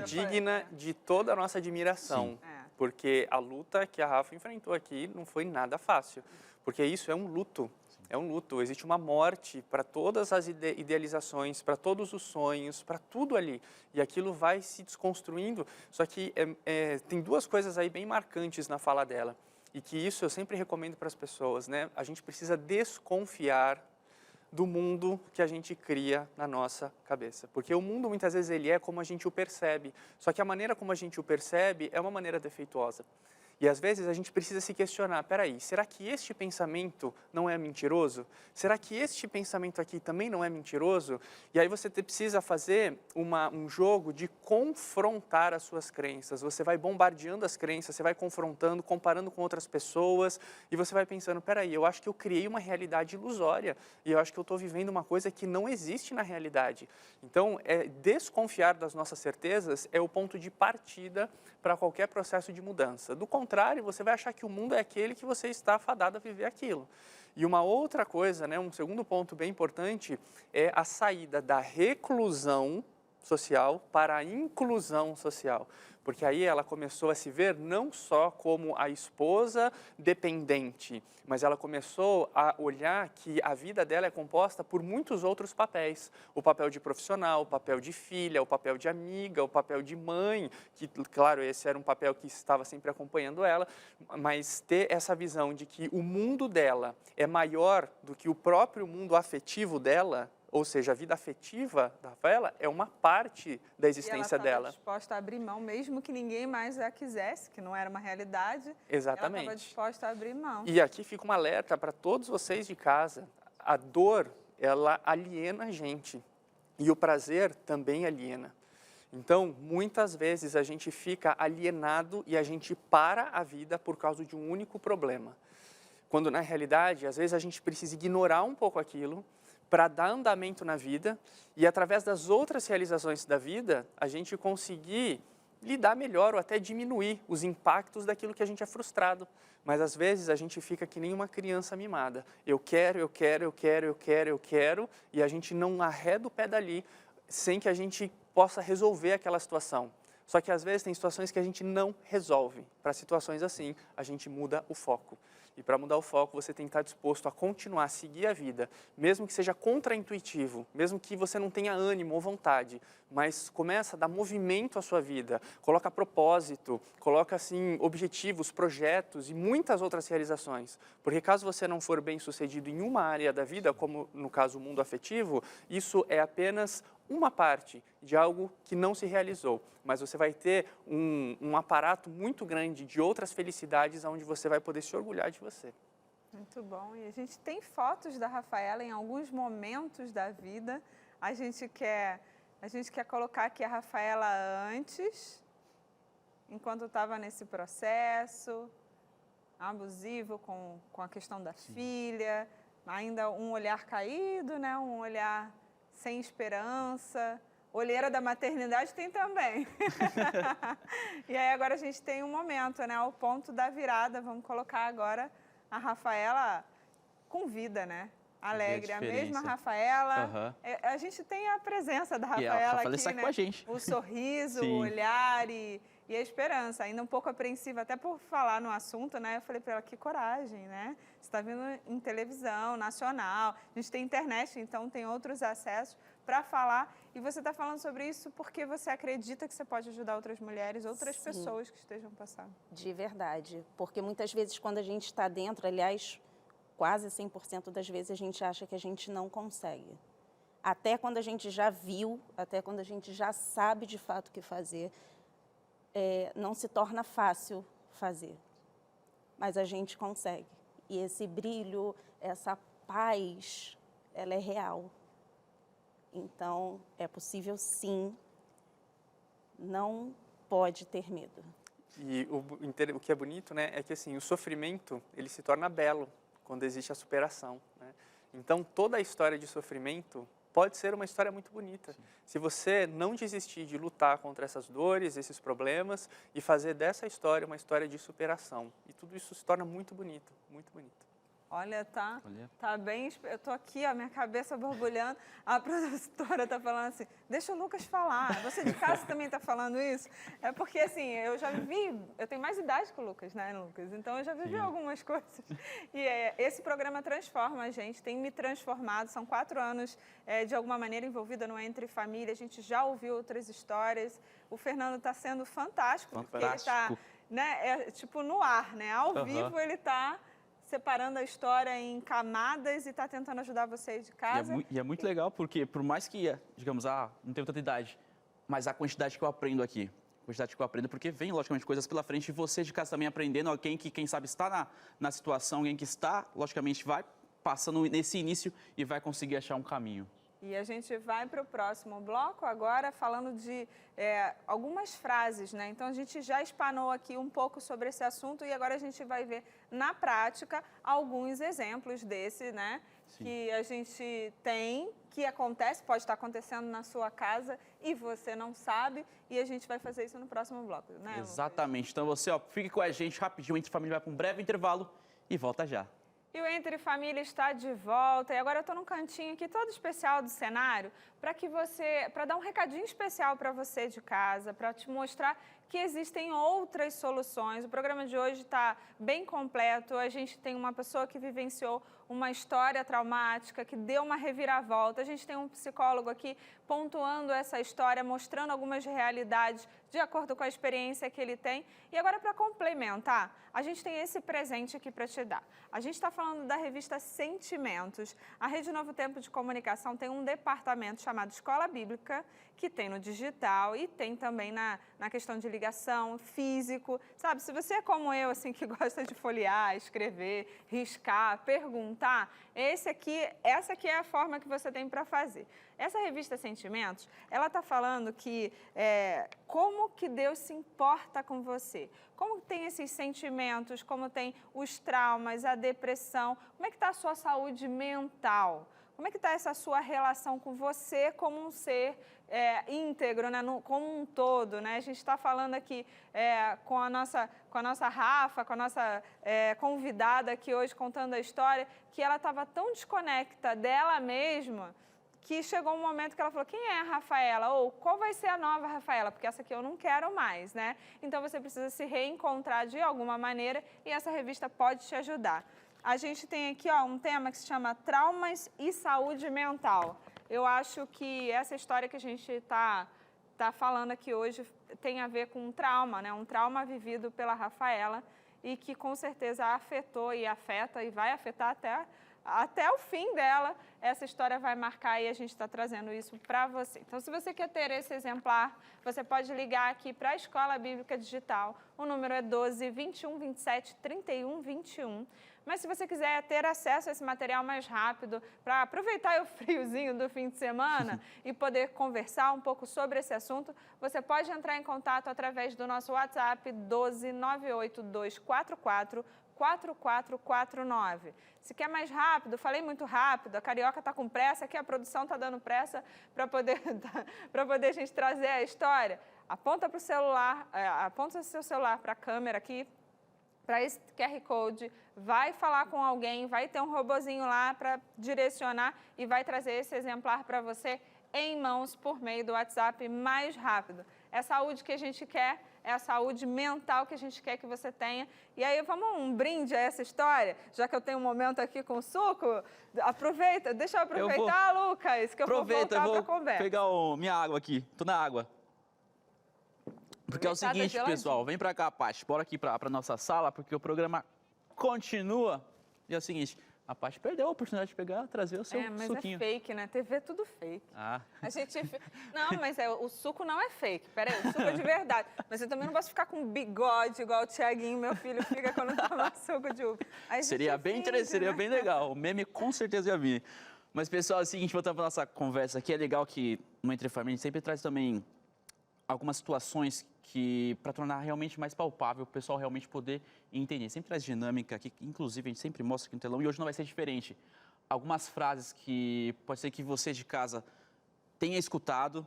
digna de toda a nossa admiração. Porque a luta que a Rafa enfrentou aqui não foi nada fácil, porque isso é um luto. É um luto, existe uma morte para todas as idealizações, para todos os sonhos, para tudo ali. E aquilo vai se desconstruindo, só que tem 2 coisas aí bem marcantes na fala dela. E que isso eu sempre recomendo para as pessoas, né? A gente precisa desconfiar do mundo que a gente cria na nossa cabeça. Porque o mundo, muitas vezes, ele é como a gente o percebe. Só que a maneira como a gente o percebe é uma maneira defeituosa. E às vezes a gente precisa se questionar, peraí, será que este pensamento não é mentiroso? Será que este pensamento aqui também não é mentiroso? E aí você precisa fazer um jogo de confrontar as suas crenças. Você vai bombardeando as crenças, você vai confrontando, comparando com outras pessoas, e você vai pensando, peraí, eu acho que eu criei uma realidade ilusória, e eu acho que eu estou vivendo uma coisa que não existe na realidade. Então, desconfiar das nossas certezas é o ponto de partida para qualquer processo de mudança. Do contrário, você vai achar que o mundo é aquele que você está fadado a viver aquilo. E uma outra coisa, né, um segundo ponto bem importante, é a saída da reclusão social para a inclusão social. porque aí ela começou a se ver não só como a esposa dependente, mas ela começou a olhar que a vida dela é composta por muitos outros papéis. O papel de profissional, o papel de filha, o papel de amiga, o papel de mãe, que, claro, esse era um papel que estava sempre acompanhando ela, mas ter essa visão de que o mundo dela é maior do que o próprio mundo afetivo dela, ou seja, a vida afetiva da Rafaela é uma parte da existência dela. Ela estava disposta a abrir mão, mesmo que ninguém mais a quisesse, que não era uma realidade. Exatamente. Ela estava disposta a abrir mão. E aqui fica um alerta para todos vocês de casa. A dor, ela aliena a gente. E o prazer também aliena. Então, muitas vezes a gente fica alienado e a gente para a vida por causa de um único problema. Quando, na realidade, às vezes a gente precisa ignorar um pouco aquilo para dar andamento na vida e, através das outras realizações da vida, a gente conseguir lidar melhor ou até diminuir os impactos daquilo que a gente é frustrado. Mas, às vezes, a gente fica que nem uma criança mimada. Eu quero, e a gente não arreda o pé dali sem que a gente possa resolver aquela situação. Só que, às vezes, tem situações que a gente não resolve. Para situações assim, a gente muda o foco. E para mudar o foco, você tem que estar disposto a continuar a seguir a vida, mesmo que seja contraintuitivo, mesmo que você não tenha ânimo ou vontade, mas começa a dar movimento à sua vida, coloca propósito, coloca assim objetivos, projetos e muitas outras realizações. Porque caso você não for bem sucedido em uma área da vida, como no caso o mundo afetivo, isso é apenas uma parte de algo que não se realizou, mas você vai ter um aparato muito grande de outras felicidades onde você vai poder se orgulhar de você. Muito bom. E a gente tem fotos da Rafaela em alguns momentos da vida. A gente quer colocar aqui a Rafaela antes, enquanto estava nesse processo abusivo com a questão da filha, ainda um olhar caído, né? Um olhar sem esperança. Olheira da maternidade tem também. E aí agora a gente tem um momento, né? O ponto da virada. Vamos colocar agora a Rafaela com vida, né? Alegre, a mesma Rafaela. A gente tem a presença da Rafaela aqui, está né? com a gente. O sorriso, o olhar e a esperança. Ainda um pouco apreensiva, até por falar no assunto, né? Eu falei para ela, que coragem, né? Você está vindo em televisão, nacional, a gente tem internet, então tem outros acessos para falar. E você está falando sobre isso porque você acredita que você pode ajudar outras mulheres, outras pessoas que estejam passando. De verdade, porque muitas vezes quando a gente está dentro, aliás, quase 100% das vezes a gente acha que a gente não consegue. Até quando a gente já viu, até quando a gente já sabe de fato o que fazer, não se torna fácil fazer, mas a gente consegue. E esse brilho, essa paz, ela é real. Então, é possível sim, não pode ter medo. E o que é bonito, né, é que assim, o sofrimento, ele se torna belo quando existe a superação, né? Então, toda a história de sofrimento pode ser uma história muito bonita. Sim. Se você não desistir de lutar contra essas dores, esses problemas, e fazer dessa história uma história de superação. E tudo isso se torna muito bonito, muito bonito. Olha, tá bem, eu tô aqui, a minha cabeça borbulhando, a produtora tá falando assim, deixa o Lucas falar, você de casa também tá falando isso? É porque, assim, eu já vivi, eu tenho mais idade que o Lucas, né, Lucas? Então, eu já vivi algumas coisas. E esse programa transforma a gente, tem me transformado, são 4 anos, de alguma maneira, envolvida no Entre Família, a gente já ouviu outras histórias, o Fernando tá sendo fantástico, porque ele tá, né, tipo no ar, né, ao vivo ele tá separando a história em camadas e está tentando ajudar vocês de casa. E é muito legal porque, por mais que, digamos, não tenho tanta idade, mas a quantidade que eu aprendo aqui, porque vem, logicamente, coisas pela frente e você de casa também aprendendo, alguém que, quem sabe, está na situação, alguém que está, logicamente, vai passando nesse início e vai conseguir achar um caminho. E a gente vai para o próximo bloco agora falando de algumas frases, né? Então, a gente já espanou aqui um pouco sobre esse assunto e agora a gente vai ver na prática alguns exemplos desse, né? Sim. Que a gente tem, que acontece, pode estar acontecendo na sua casa e você não sabe. E a gente vai fazer isso no próximo bloco, né? Exatamente. Então, você, fique com a gente rapidinho, Entre Família vai para um breve intervalo e volta já. E o Entre Família está de volta. E agora eu estou num cantinho aqui todo especial do cenário para dar um recadinho especial para você de casa, para te mostrar que existem outras soluções. O programa de hoje está bem completo. A gente tem uma pessoa que vivenciou uma história traumática, que deu uma reviravolta. A gente tem um psicólogo aqui pontuando essa história, mostrando algumas realidades de acordo com a experiência que ele tem. E agora, para complementar, a gente tem esse presente aqui para te dar. A gente está falando da revista Sentimentos. A Rede Novo Tempo de Comunicação tem um departamento chamado Escola Bíblica, que tem no digital e tem também na questão de ligação, físico. Sabe, se você é como eu, assim, que gosta de folhear, escrever, riscar, perguntar, essa aqui é a forma que você tem para fazer. Essa revista Sentimentos, ela está falando que como que Deus se importa com você, como tem esses sentimentos, como tem os traumas, a depressão, como é que está a sua saúde mental, como é que está essa sua relação com você como um ser íntegro, né, como um todo, né? A gente está falando aqui com a nossa Rafa, com a nossa convidada aqui hoje contando a história, que ela estava tão desconecta dela mesma, que chegou um momento que ela falou, quem é a Rafaela? Ou qual vai ser a nova Rafaela? Porque essa aqui eu não quero mais, né? Então você precisa se reencontrar de alguma maneira e essa revista pode te ajudar. A gente tem aqui um tema que se chama Traumas e Saúde Mental. Eu acho que essa história que a gente está falando aqui hoje tem a ver com um trauma, né? Um trauma vivido pela Rafaela e que com certeza afetou e afeta e vai afetar até o fim dela. Essa história vai marcar e a gente está trazendo isso para você. Então, se você quer ter esse exemplar, você pode ligar aqui para a Escola Bíblica Digital. O número é 12 21 27 31 21. Mas se você quiser ter acesso a esse material mais rápido, para aproveitar o friozinho do fim de semana e poder conversar um pouco sobre esse assunto, você pode entrar em contato através do nosso WhatsApp 12 98244 4449. Se quer mais rápido, falei muito rápido, a Carioca está com pressa, aqui a produção está dando pressa para poder a gente trazer a história. Aponta para o celular, aponta o seu celular para a câmera aqui, para esse QR Code, vai falar com alguém, vai ter um robozinho lá para direcionar e vai trazer esse exemplar para você em mãos por meio do WhatsApp mais rápido. É a saúde que a gente quer, é a saúde mental que a gente quer que você tenha. E aí, vamos um brinde a essa história? Já que eu tenho um momento aqui com suco, aproveita, deixa eu aproveitar, Lucas, que eu vou voltar para a conversa. Pegar minha água aqui, tô na água. Porque é o seguinte, pessoal, vem pra cá, Paty, bora aqui pra nossa sala, porque o programa continua. E é o seguinte, a Paty perdeu a oportunidade de trazer o seu suquinho. Mas é fake, né? TV é tudo fake. Ah. A gente... Não, mas o suco não é fake. Peraí, o suco é de verdade. Mas eu também não posso ficar com bigode igual o Thiaguinho, meu filho, fica quando toma suco de uva. Seria bem interessante, seria bem legal. O meme com certeza ia vir. Mas, pessoal, é o seguinte, voltando pra nossa conversa aqui, é legal que no Entre Família a gente sempre traz também algumas situações que, para tornar realmente mais palpável, o pessoal realmente poder entender. Sempre traz dinâmica aqui, que inclusive a gente sempre mostra aqui no telão, e hoje não vai ser diferente. Algumas frases que pode ser que você de casa tenha escutado,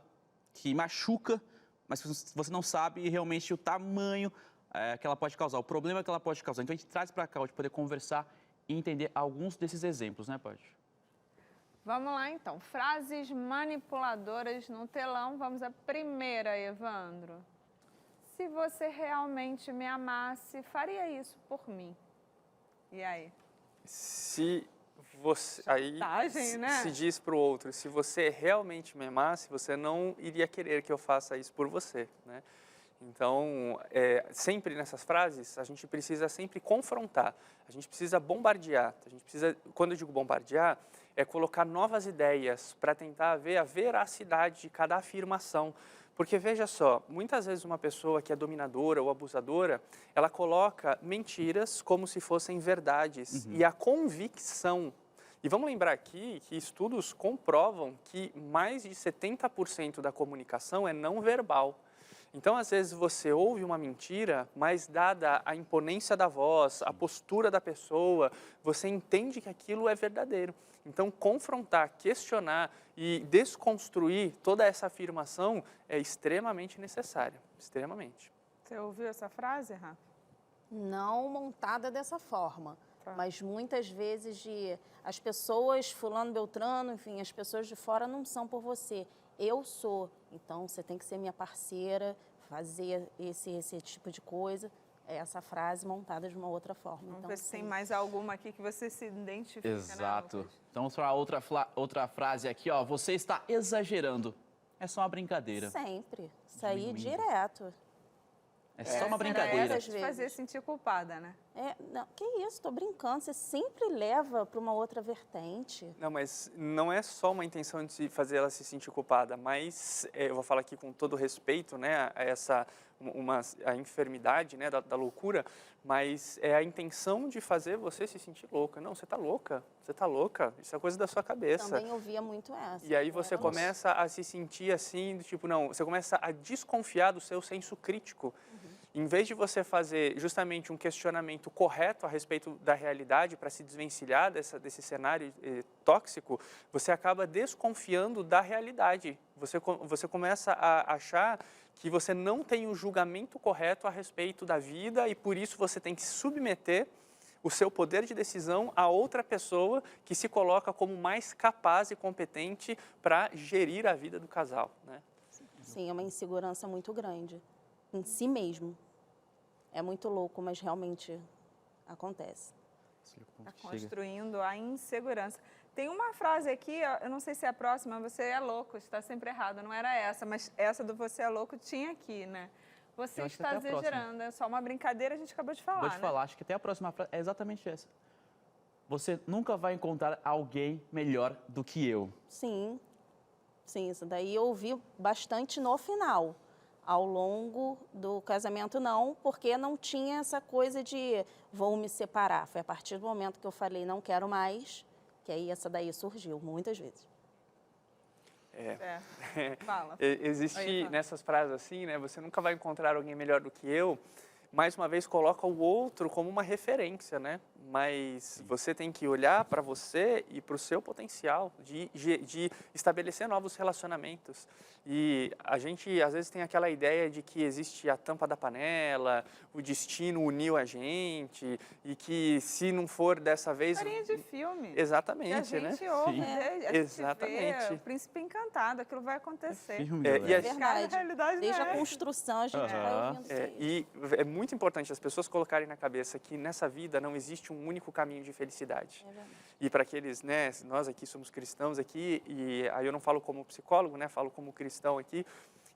que machuca, mas você não sabe realmente o tamanho que ela pode causar, o problema que ela pode causar. Então a gente traz para cá hoje poder conversar e entender alguns desses exemplos, né, Paty? Vamos lá, então. Frases manipuladoras no telão. Vamos à primeira, Evandro. Se você realmente me amasse, faria isso por mim. E aí? Se você... Aí se diz para o outro, se você realmente me amasse, você não iria querer que eu faça isso por você, né? Então, sempre nessas frases, a gente precisa sempre confrontar, a gente precisa bombardear, a gente precisa, quando eu digo bombardear, é colocar novas ideias para tentar ver a veracidade de cada afirmação. Porque, veja só, muitas vezes uma pessoa que é dominadora ou abusadora, ela coloca mentiras como se fossem verdades. E a convicção... E vamos lembrar aqui que estudos comprovam que mais de 70% da comunicação é não verbal. Então, às vezes, você ouve uma mentira, mas dada a imponência da voz, a postura da pessoa, você entende que aquilo é verdadeiro. Então, confrontar, questionar e desconstruir toda essa afirmação é extremamente necessário, extremamente. Você ouviu essa frase, Rafa? Não montada dessa forma, mas muitas vezes as pessoas, fulano, beltrano, enfim, as pessoas de fora não são por você. Eu sou, então você tem que ser minha parceira, fazer esse tipo de coisa. É essa frase montada de uma outra forma. Vamos Então, ver se tem sim. mais alguma aqui que você se identifica, né, Exato. Lucas? Então vamos para outra frase aqui, ó. Você está exagerando. É só uma brincadeira. Sempre. Isso aí Diminuindo. direto. É só uma Essa brincadeira. era Às te fazer vezes. sentir culpada, né? Não, que isso, tô brincando. Você sempre leva para uma outra vertente. Não, mas não é só uma intenção de fazer ela se sentir culpada, mas eu vou falar aqui com todo respeito, né, a enfermidade, né, da loucura, mas é a intenção de fazer você se sentir louca. Não, você está louca, isso é coisa da sua cabeça. Também ouvia muito essa. E aí você Era começa a se sentir assim, do tipo, não, você começa a desconfiar do seu senso crítico. Em vez de você fazer justamente um questionamento correto a respeito da realidade para se desvencilhar desse cenário tóxico, você acaba desconfiando da realidade. Você começa a achar que você não tem o julgamento correto a respeito da vida e por isso você tem que submeter o seu poder de decisão a outra pessoa que se coloca como mais capaz e competente para gerir a vida do casal, né? Sim, é uma insegurança muito grande em si mesmo. É muito louco, mas realmente acontece. Está construindo a insegurança. Tem uma frase aqui, ó, eu não sei se é a próxima, você é louco, está sempre errado. Não era essa, mas essa do você é louco tinha aqui, né? Você Eu acho que está até a próxima. exagerando, é só uma brincadeira, a gente acabou de falar, Vou te né? falar, acho que até a próxima frase é exatamente essa. Você nunca vai encontrar alguém melhor do que eu. Sim, sim, isso daí eu ouvi bastante no final. Ao longo do casamento, não, porque não tinha essa coisa de vou me separar. Foi a partir do momento que eu falei não quero mais, que aí essa daí surgiu, muitas vezes. Fala. Existe Aí, fala. nessas frases assim, né? Você nunca vai encontrar alguém melhor do que eu. Mais uma vez, coloca o outro como uma referência, né? Mas você tem que olhar para você e para o seu potencial de estabelecer novos relacionamentos. E a gente, às vezes, tem aquela ideia de que existe a tampa da panela, o destino uniu a gente, e que se não for dessa vez... Carinha de filme. Exatamente, que a né? gente ouve, Sim. a gente Exatamente. vê o Príncipe Encantado, aquilo vai acontecer. Filme, É, galera. e a- Verdade. A realidade Desde não é a essa. construção a gente vai Aham. ouvindo isso. E é muito importante as pessoas colocarem na cabeça que nessa vida não existe um único caminho de felicidade. É verdade. E para aqueles, né, nós aqui somos cristãos aqui, e aí eu não falo como psicólogo, né, falo como cristão aqui,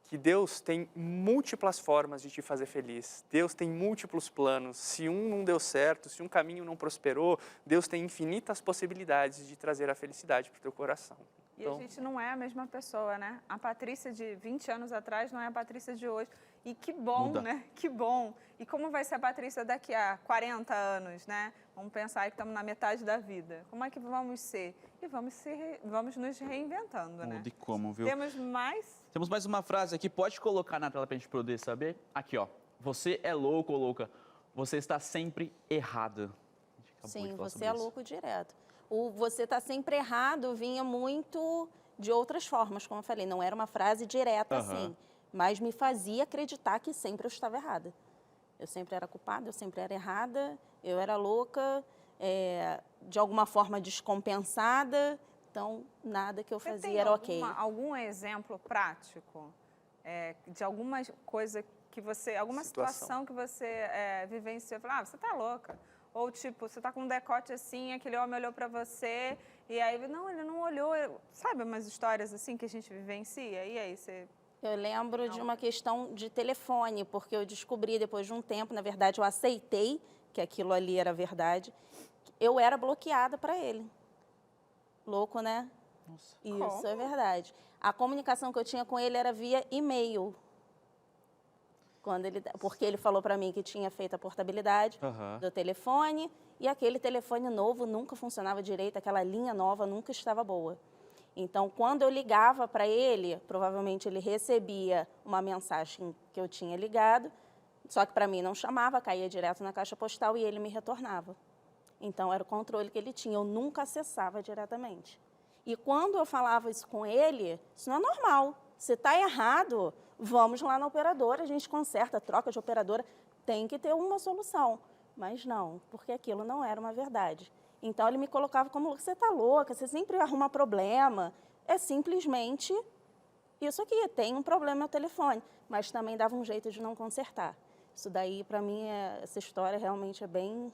que Deus tem múltiplas formas de te fazer feliz. Deus tem múltiplos planos. Se um não deu certo, se um caminho não prosperou, Deus tem infinitas possibilidades de trazer a felicidade para o teu coração. E a gente não é a mesma pessoa, né? A Patrícia de 20 anos atrás não é a Patrícia de hoje. E que bom, Muda. né? Que bom. E como vai ser a Patrícia daqui a 40 anos, né? Vamos pensar que estamos na metade da vida. Como é que vamos ser? E vamos nos reinventando, né? Muda e como, viu? Temos mais... Temos mais uma frase aqui, pode colocar na tela pra gente poder saber? Aqui, ó. Você é louco ou louca. Você está sempre errada. A gente acabou de Sim, falar você sobre é isso. louco direto. O você está sempre errado vinha muito de outras formas, como eu falei, não era uma frase direta Aham. assim, mas me fazia acreditar que sempre eu estava errada. Eu sempre era culpada, eu sempre era errada, eu era louca, de alguma forma descompensada, então nada que eu Você fazia tem era ok. algum exemplo prático de alguma coisa que você, alguma situação que você vivenciou e falou, você tá louca? Ou tipo, você tá com um decote assim, aquele homem olhou pra você e aí, não, ele não olhou. Sabe umas histórias assim que a gente vivencia? E aí você... Eu lembro de uma questão de telefone, porque eu descobri depois de um tempo, na verdade eu aceitei que aquilo ali era verdade, eu era bloqueada para ele. Louco, né? Nossa. Isso Como? é verdade. A comunicação que eu tinha com ele era via e-mail. Porque ele falou para mim que tinha feito a portabilidade Aham. do telefone e aquele telefone novo nunca funcionava direito, aquela linha nova nunca estava boa. Então, quando eu ligava para ele, provavelmente ele recebia uma mensagem que eu tinha ligado, só que para mim não chamava, caía direto na caixa postal e ele me retornava. Então, era o controle que ele tinha, eu nunca acessava diretamente. E quando eu falava isso com ele, isso não é normal. Se está errado, vamos lá na operadora, a gente conserta, troca de operadora, tem que ter uma solução. Mas não, porque aquilo não era uma verdade. Então, ele me colocava como, você está louca, você sempre arruma problema. É simplesmente isso aqui, tem um problema no telefone, mas também dava um jeito de não consertar. Isso daí, para mim, essa história realmente é bem...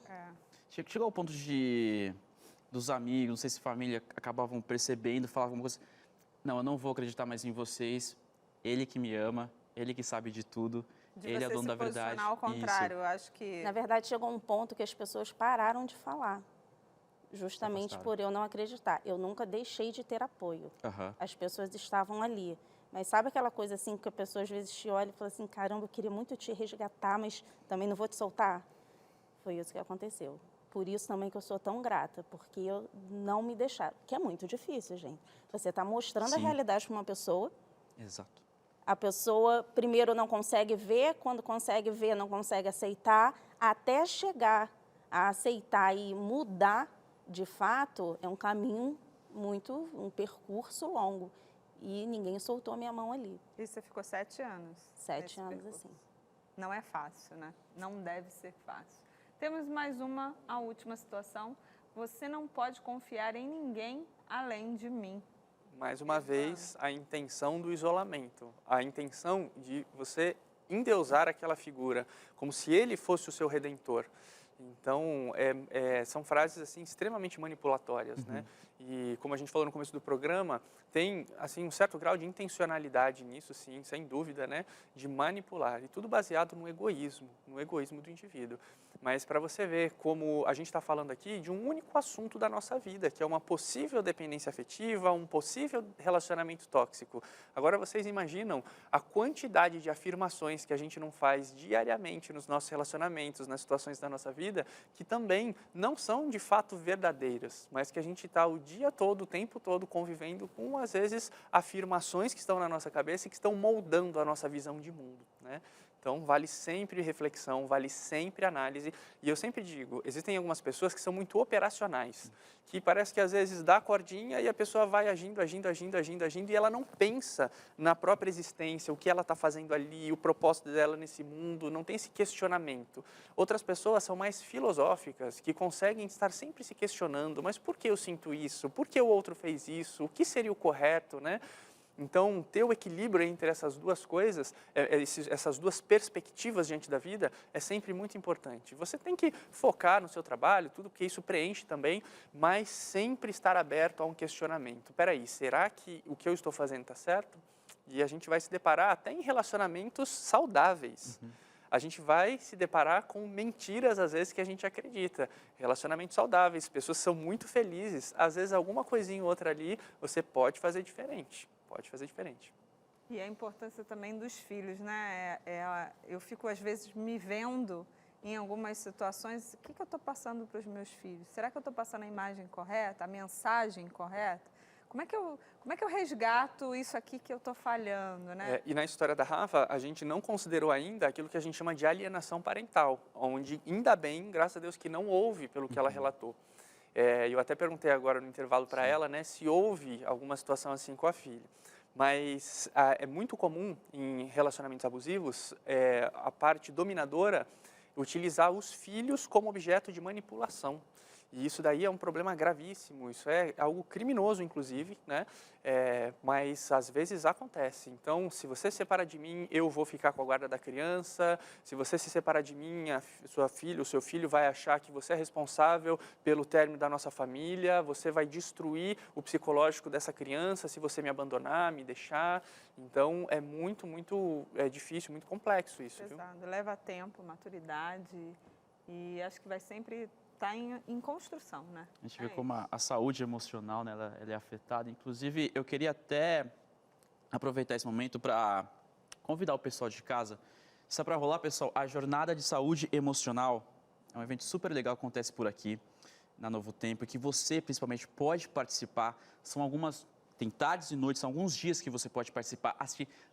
Chegou ao ponto dos amigos, não sei se família, acabavam percebendo, falavam alguma coisa, não, eu não vou acreditar mais em vocês, ele que me ama, ele que sabe de tudo, ele é dono da verdade. Ao contrário, eu acho que... Na verdade, chegou um ponto que as pessoas pararam de falar, justamente por eu não acreditar. Eu nunca deixei de ter apoio. As pessoas estavam ali. Mas sabe aquela coisa assim que a pessoa às vezes te olha e fala assim, caramba, eu queria muito te resgatar, mas também não vou te soltar? Foi isso que aconteceu. Por isso também que eu sou tão grata, porque eu não me deixaram. Que é muito difícil, gente. Você está mostrando a realidade para uma pessoa. Exato. A pessoa, primeiro, não consegue ver, quando consegue ver, não consegue aceitar, até chegar a aceitar e mudar, de fato, é um caminho um percurso longo. E ninguém soltou a minha mão ali. E você ficou 7 anos? 7 anos, assim. Não é fácil, né? Não deve ser fácil. Temos mais a última situação. Você não pode confiar em ninguém além de mim. Mais uma vez, a intenção do isolamento. A intenção de você endeusar aquela figura, como se ele fosse o seu redentor. Então, são frases assim extremamente manipulatórias, né? E como a gente falou no começo do programa, tem assim um certo grau de intencionalidade nisso, sim, sem dúvida, né? De manipular, e tudo baseado no egoísmo do indivíduo. Mas para você ver como a gente está falando aqui de um único assunto da nossa vida, que é uma possível dependência afetiva, um possível relacionamento tóxico. Agora vocês imaginam a quantidade de afirmações que a gente não faz diariamente nos nossos relacionamentos, nas situações da nossa vida, que também não são de fato verdadeiras, mas que a gente está o dia todo, o tempo todo convivendo com, às vezes, afirmações que estão na nossa cabeça e que estão moldando a nossa visão de mundo, né? Então, vale sempre reflexão, vale sempre análise. E eu sempre digo, existem algumas pessoas que são muito operacionais, que parece que às vezes dá a cordinha e a pessoa vai agindo, e ela não pensa na própria existência, o que ela está fazendo ali, o propósito dela nesse mundo, não tem esse questionamento. Outras pessoas são mais filosóficas, que conseguem estar sempre se questionando, mas por que eu sinto isso? Por que o outro fez isso? O que seria o correto, né? Então, ter o equilíbrio entre essas duas coisas, essas duas perspectivas diante da vida, é sempre muito importante. Você tem que focar no seu trabalho, tudo, porque isso preenche também, mas sempre estar aberto a um questionamento. Espera aí, será que o que eu estou fazendo está certo? E a gente vai se deparar até em relacionamentos saudáveis. A gente vai se deparar com mentiras, às vezes, que a gente acredita. Relacionamentos saudáveis, pessoas são muito felizes. Às vezes, alguma coisinha ou outra ali, você pode fazer diferente. Pode fazer diferente. E a importância também dos filhos, né? Eu fico, às vezes, me vendo em algumas situações, o que eu estou passando para os meus filhos? Será que eu estou passando a imagem correta, a mensagem correta? Como é que eu resgato isso aqui que eu estou falhando, né? E na história da Rafa, a gente não considerou ainda aquilo que a gente chama de alienação parental, onde, ainda bem, graças a Deus, que não houve, pelo que ela relatou. Eu até perguntei agora no intervalo para ela, né, se houve alguma situação assim com a filha. Mas é muito comum em relacionamentos abusivos a parte dominadora utilizar os filhos como objeto de manipulação. E isso daí é um problema gravíssimo, isso é algo criminoso, inclusive, né? Mas às vezes acontece. Então, se você se separa de mim, eu vou ficar com a guarda da criança. Se você se separar de mim, o seu filho vai achar que você é responsável pelo término da nossa família. Você vai destruir o psicológico dessa criança se você me abandonar, me deixar. Então, é muito difícil, muito complexo isso. Pesado. Viu? Leva tempo, maturidade e acho que vai sempre está em construção, né? A gente vê como a saúde emocional, né, ela é afetada. Inclusive, eu queria até aproveitar esse momento para convidar o pessoal de casa. Isso é para rolar, pessoal, a Jornada de Saúde Emocional. É um evento super legal que acontece por aqui, na Novo Tempo, e que você, principalmente, pode participar. Tem tardes e noites, são alguns dias que você pode participar.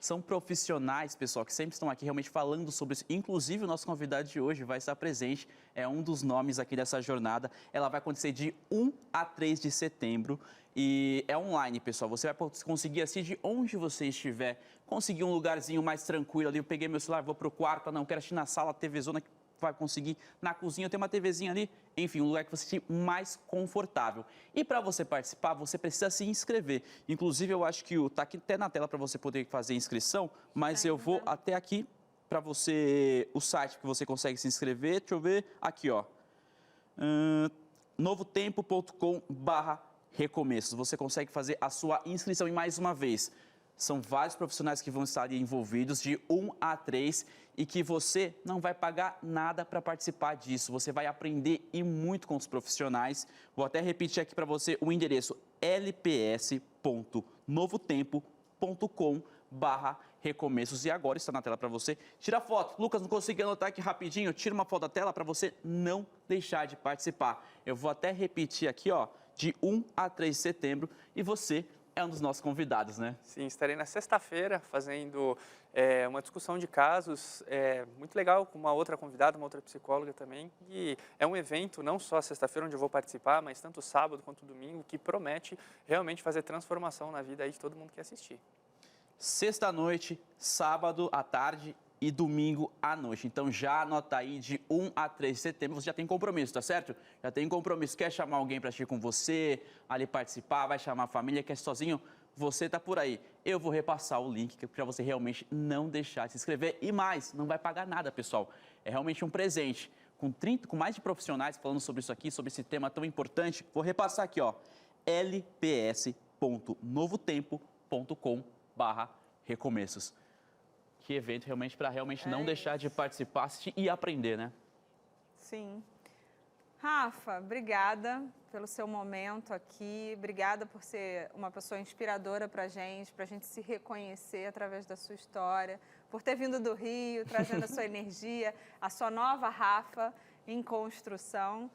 São profissionais, pessoal, que sempre estão aqui realmente falando sobre isso. Inclusive, o nosso convidado de hoje vai estar presente, é um dos nomes aqui dessa jornada. Ela vai acontecer de 1 a 3 de setembro e é online, pessoal. Você vai conseguir assistir de onde você estiver, conseguir um lugarzinho mais tranquilo ali. Eu peguei meu celular, vou para o quarto, não, quero assistir na sala, TV Zona. vai conseguir na cozinha, tem uma TVzinha ali, enfim, um lugar que você se sentir mais confortável. E para você participar, você precisa se inscrever. Inclusive, eu acho que tá aqui até na tela para você poder fazer a inscrição, mas eu vou até aqui para você, o site que você consegue se inscrever, deixa eu ver, aqui ó, novotempo.com/recomeços. Você consegue fazer a sua inscrição. E mais uma vez, são vários profissionais que vão estar ali envolvidos, de 1 a 3, e que você não vai pagar nada para participar disso. Você vai aprender e muito com os profissionais. Vou até repetir aqui para você o endereço lps.novotempo.com/recomeços. E agora está na tela para você. Tira a foto. Lucas, não consegui anotar aqui rapidinho. Tira uma foto da tela para você não deixar de participar. Eu vou até repetir aqui, ó, de 1 a 3 de setembro. E você é um dos nossos convidados, né? Sim, estarei na sexta-feira fazendo uma discussão de casos muito legal com uma outra convidada, uma outra psicóloga também. E é um evento, não só sexta-feira onde eu vou participar, mas tanto sábado quanto domingo, que promete realmente fazer transformação na vida aí de todo mundo que assistir. Sexta à noite, sábado à tarde e domingo à noite. Então já anota aí de 1 a 3 de setembro, você já tem compromisso, tá certo? Já tem compromisso. Quer chamar alguém para assistir com você, ali participar, vai chamar a família, quer sozinho? Você tá por aí. Eu vou repassar o link para você realmente não deixar de se inscrever. E mais, não vai pagar nada, pessoal. É realmente um presente. Com mais de profissionais falando sobre isso aqui, sobre esse tema tão importante, vou repassar aqui, ó, lps.novotempo.com/recomeços. Que evento realmente para não deixar de participar, assistir e aprender, né? Sim. Rafa, obrigada pelo seu momento aqui. Obrigada por ser uma pessoa inspiradora para a gente se reconhecer através da sua história, por ter vindo do Rio, trazendo a sua energia, a sua nova Rafa em construção.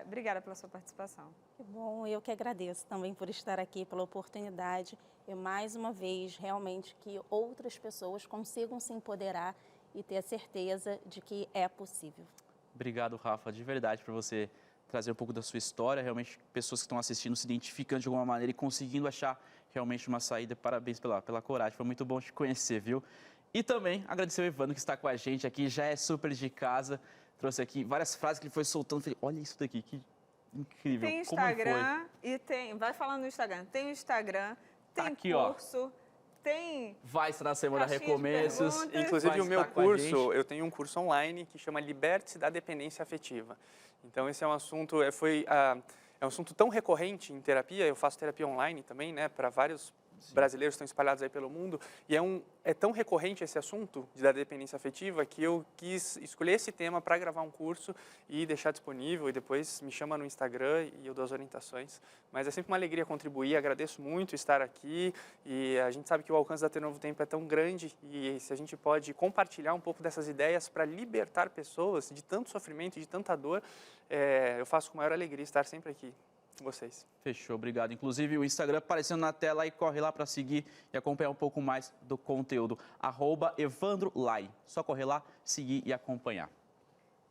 Obrigada pela sua participação. Que bom, eu que agradeço também por estar aqui, pela oportunidade. E mais uma vez, realmente, que outras pessoas consigam se empoderar e ter a certeza de que é possível. Obrigado, Rafa, de verdade, por você trazer um pouco da sua história. Realmente, pessoas que estão assistindo se identificando de alguma maneira e conseguindo achar realmente uma saída. Parabéns pela coragem, foi muito bom te conhecer, viu? E também agradecer ao Evandro que está com a gente aqui, já é super de casa. Trouxe aqui várias frases que ele foi soltando. Falei, olha isso daqui, que incrível. Tem Instagram e tem... Vai falando no Instagram. Tem o Instagram, tem aqui, curso, tem... Vai estar na Semana Recomeços. Inclusive o meu curso, eu tenho um curso online que chama Liberte-se da Dependência Afetiva. Então esse é um assunto, é um assunto tão recorrente em terapia, eu faço terapia online também, né, para vários brasileiros que estão espalhados aí pelo mundo, e é tão recorrente esse assunto da dependência afetiva que eu quis escolher esse tema para gravar um curso e deixar disponível, e depois me chama no Instagram e eu dou as orientações. Mas é sempre uma alegria contribuir, agradeço muito estar aqui, e a gente sabe que o alcance da Ter Novo Tempo é tão grande, e se a gente pode compartilhar um pouco dessas ideias para libertar pessoas de tanto sofrimento, de tanta dor, eu faço com maior alegria estar sempre aqui com vocês. Fechou, obrigado. Inclusive o Instagram aparecendo na tela, e corre lá para seguir e acompanhar um pouco mais do conteúdo. @EvandroLai. Só correr lá, seguir e acompanhar.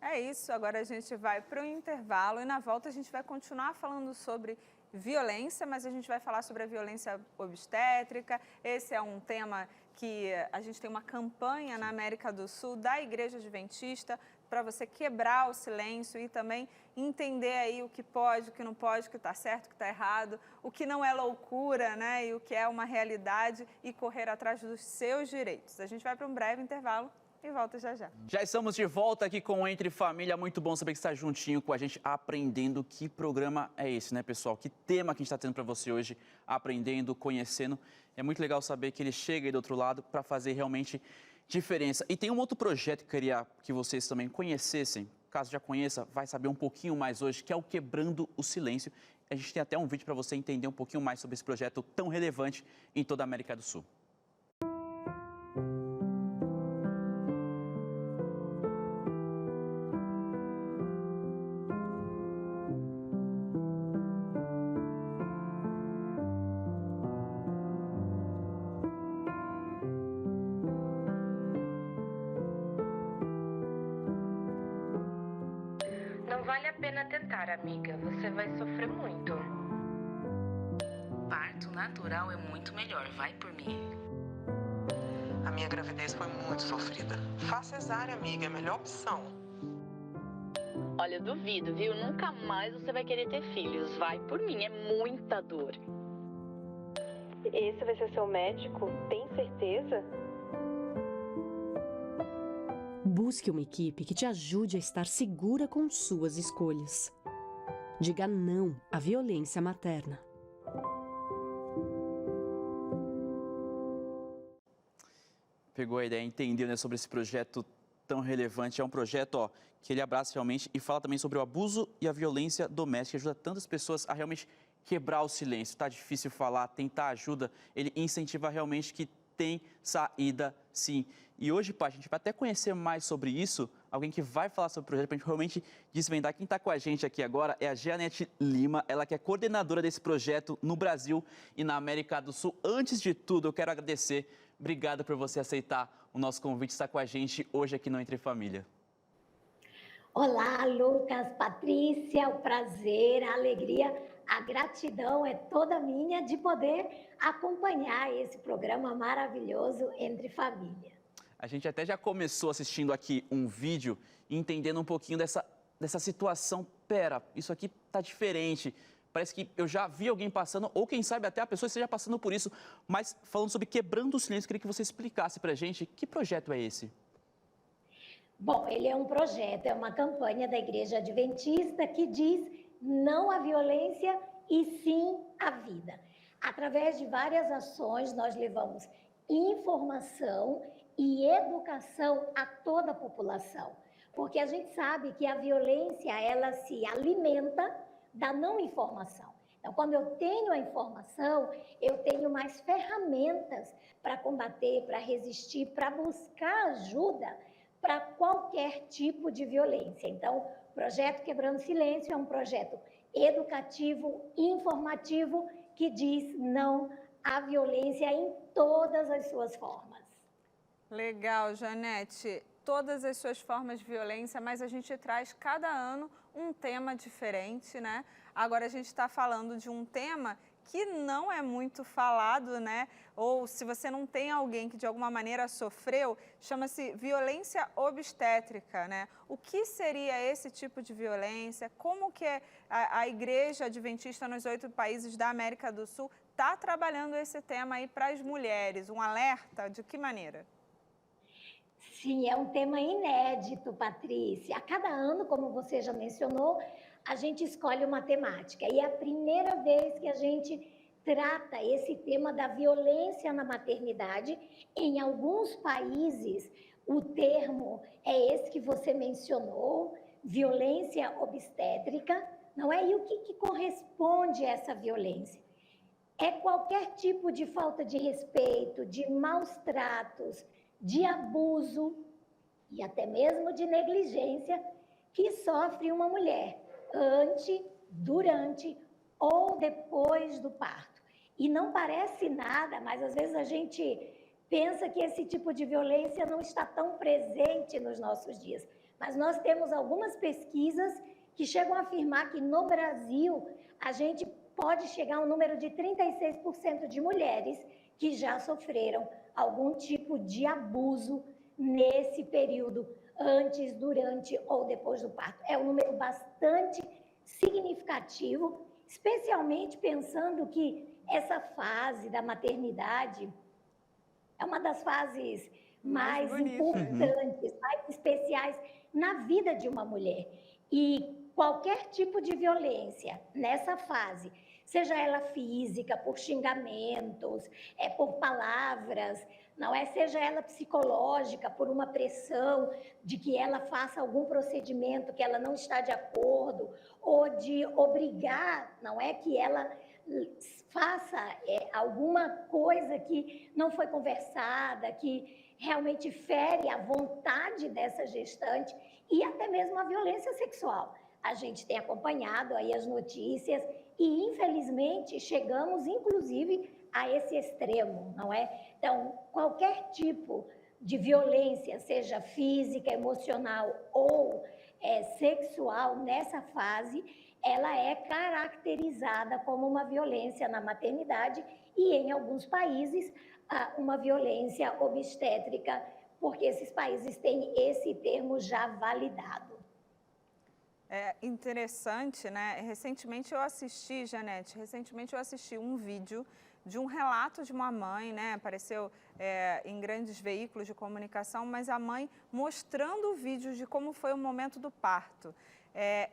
É isso, agora a gente vai para o intervalo e na volta a gente vai continuar falando sobre violência, mas a gente vai falar sobre a violência obstétrica. Esse é um tema que a gente tem uma campanha na América do Sul da Igreja Adventista para você quebrar o silêncio e também entender aí o que pode, o que não pode, o que está certo, o que está errado, o que não é loucura, né, e o que é uma realidade, e correr atrás dos seus direitos. A gente vai para um breve intervalo e volta já já. Já estamos de volta aqui com o Entre Família. Muito bom saber que está juntinho com a gente, aprendendo. Que programa é esse, né, pessoal? Que tema que a gente está tendo para você hoje, aprendendo, conhecendo. É muito legal saber que ele chega aí do outro lado para fazer realmente diferença. E tem um outro projeto que eu queria que vocês também conhecessem. Caso já conheça, vai saber um pouquinho mais hoje, que é o Quebrando o Silêncio. A gente tem até um vídeo para você entender um pouquinho mais sobre esse projeto tão relevante em toda a América do Sul. Não vale a pena tentar, amiga. Você vai sofrer muito. Parto natural é muito melhor, vai por mim. A minha gravidez foi muito sofrida. Faça cesárea, amiga, é a melhor opção. Olha, eu duvido, viu? Nunca mais você vai querer ter filhos. Vai por mim, é muita dor. Esse vai ser seu médico? Tem certeza? Busque uma equipe que te ajude a estar segura com suas escolhas. Diga não à violência materna. Pegou a ideia, entendeu, né, sobre esse projeto tão relevante. É um projeto, ó, que ele abraça realmente e fala também sobre o abuso e a violência doméstica, ajuda tantas pessoas a realmente quebrar o silêncio. Tá difícil falar, tentar ajuda, ele incentiva realmente que tem saída sim. E hoje, Paty, a gente vai até conhecer mais sobre isso, alguém que vai falar sobre o projeto para a gente realmente desvendar. Quem está com a gente aqui agora é a Jeanette Lima, ela que é coordenadora desse projeto no Brasil e na América do Sul. Antes de tudo, eu quero agradecer, obrigado por você aceitar o nosso convite, estar com a gente hoje aqui no Entre Família. Olá, Lucas, Patrícia, o prazer, a alegria, a gratidão é toda minha de poder acompanhar esse programa maravilhoso Entre Família. A gente até já começou assistindo aqui um vídeo e entendendo um pouquinho dessa situação. Pera, isso aqui tá diferente. Parece que eu já vi alguém passando, ou quem sabe até a pessoa esteja passando por isso. Mas falando sobre quebrando o silêncio, queria que você explicasse pra gente que projeto é esse. Bom, ele é um projeto, é uma campanha da Igreja Adventista que diz não à violência e sim à vida. Através de várias ações, nós levamos informação e educação a toda a população. Porque a gente sabe que a violência, ela se alimenta da não informação. Então, quando eu tenho a informação, eu tenho mais ferramentas para combater, para resistir, para buscar ajuda para qualquer tipo de violência. Então, o projeto Quebrando Silêncio é um projeto educativo, informativo, que diz não à violência em todas as suas formas. Legal, Jeanette. Todas as suas formas de violência, mas a gente traz cada ano um tema diferente, né? Agora a gente está falando de um tema que não é muito falado, né? Ou se você não tem alguém que de alguma maneira sofreu, chama-se violência obstétrica, né? O que seria esse tipo de violência? Como que a Igreja Adventista nos 8 países da América do Sul está trabalhando esse tema aí para as mulheres? Um alerta? De que maneira? Sim, é um tema inédito, Patrícia. A cada ano, como você já mencionou, a gente escolhe uma temática. E é a primeira vez que a gente trata esse tema da violência na maternidade. Em alguns países, o termo é esse que você mencionou, violência obstétrica, não é? E o que corresponde a essa violência? É qualquer tipo de falta de respeito, de maus tratos, de abuso e até mesmo de negligência que sofre uma mulher antes, durante ou depois do parto. E não parece nada, mas às vezes a gente pensa que esse tipo de violência não está tão presente nos nossos dias. Mas nós temos algumas pesquisas que chegam a afirmar que no Brasil a gente pode chegar a um número de 36% de mulheres que já sofreram algum tipo de abuso nesse período, antes, durante ou depois do parto. É um número bastante significativo, especialmente pensando que essa fase da maternidade é uma das fases mais importantes, mais especiais na vida de uma mulher. E qualquer tipo de violência nessa fase, seja ela física, por xingamentos, por palavras, não é? Seja ela psicológica, por uma pressão de que ela faça algum procedimento que ela não está de acordo, ou de obrigar, não é? Que ela faça alguma coisa que não foi conversada, que realmente fere a vontade dessa gestante, e até mesmo a violência sexual. A gente tem acompanhado aí as notícias e, infelizmente, chegamos, inclusive, a esse extremo, não é? Então, qualquer tipo de violência, seja física, emocional ou sexual, nessa fase, ela é caracterizada como uma violência na maternidade e, em alguns países, uma violência obstétrica, porque esses países têm esse termo já validado. É interessante, né? Recentemente eu assisti, Janete, um vídeo de um relato de uma mãe, né? Apareceu em grandes veículos de comunicação, mas a mãe mostrando o vídeo de como foi o momento do parto.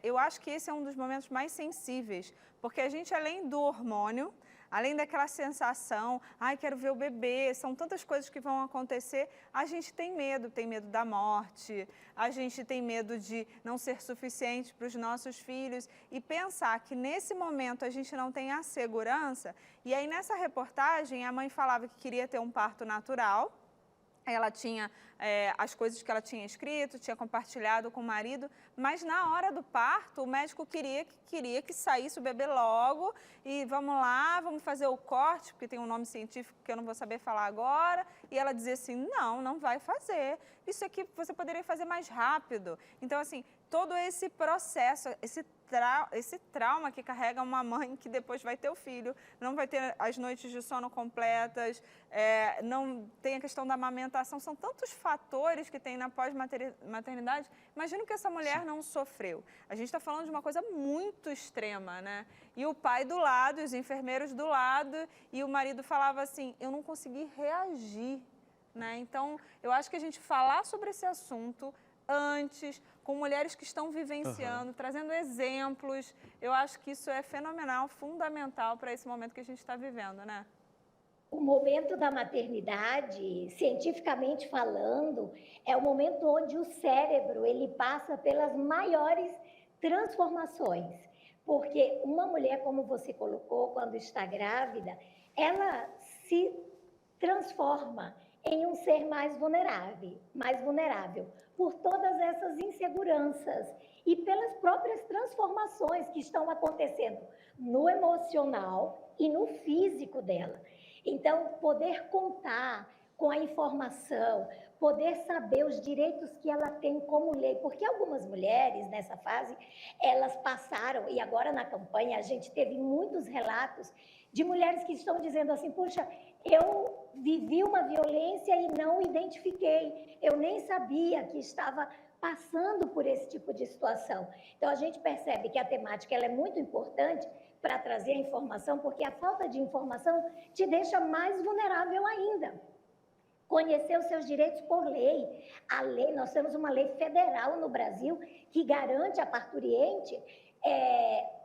Eu acho que esse é um dos momentos mais sensíveis, porque a gente, além do hormônio, além daquela sensação, ai, quero ver o bebê, são tantas coisas que vão acontecer, a gente tem medo da morte, a gente tem medo de não ser suficiente para os nossos filhos e pensar que nesse momento a gente não tem a segurança. E aí nessa reportagem a mãe falava que queria ter um parto natural. Ela tinha as coisas que ela tinha escrito, tinha compartilhado com o marido, mas na hora do parto o médico queria que saísse o bebê logo e vamos lá, vamos fazer o corte, porque tem um nome científico que eu não vou saber falar agora, e ela dizia assim, não vai fazer, isso aqui você poderia fazer mais rápido. Então assim, todo esse processo, esse trauma que carrega uma mãe que depois vai ter o filho, não vai ter as noites de sono completas, não tem a questão da amamentação, são tantos fatores que tem na pós-maternidade. Imagino que essa mulher não sofreu. A gente está falando de uma coisa muito extrema, né? E o pai do lado, os enfermeiros do lado, e o marido falava assim, eu não consegui reagir, né? Então, eu acho que a gente falar sobre esse assunto antes, com mulheres que estão vivenciando, trazendo exemplos. Eu acho que isso é fenomenal, fundamental para esse momento que a gente está vivendo, né? O momento da maternidade, cientificamente falando, é o momento onde o cérebro ele passa pelas maiores transformações. Porque uma mulher, como você colocou, quando está grávida, ela se transforma em um ser mais vulnerável por todas essas inseguranças e pelas próprias transformações que estão acontecendo no emocional e no físico dela. Então, poder contar com a informação, poder saber os direitos que ela tem como lei, porque algumas mulheres nessa fase, elas passaram, e agora na campanha a gente teve muitos relatos de mulheres que estão dizendo assim, puxa, eu vivi uma violência e não identifiquei, eu nem sabia que estava passando por esse tipo de situação. Então, a gente percebe que a temática ela é muito importante para trazer a informação, porque a falta de informação te deixa mais vulnerável ainda. Conhecer os seus direitos por lei. A lei, nós temos uma lei federal no Brasil que garante à parturiente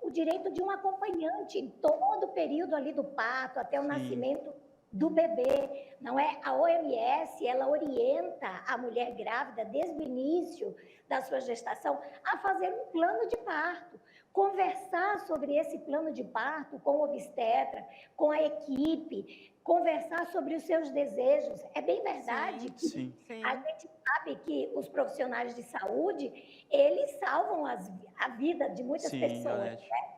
o direito de um acompanhante em todo o período ali do parto, até o nascimento do bebê, não é? A OMS, ela orienta a mulher grávida desde o início da sua gestação a fazer um plano de parto, conversar sobre esse plano de parto com o obstetra, com a equipe, conversar sobre os seus desejos. É bem verdade que a gente sabe que os profissionais de saúde, eles salvam a vida de muitas pessoas. Né?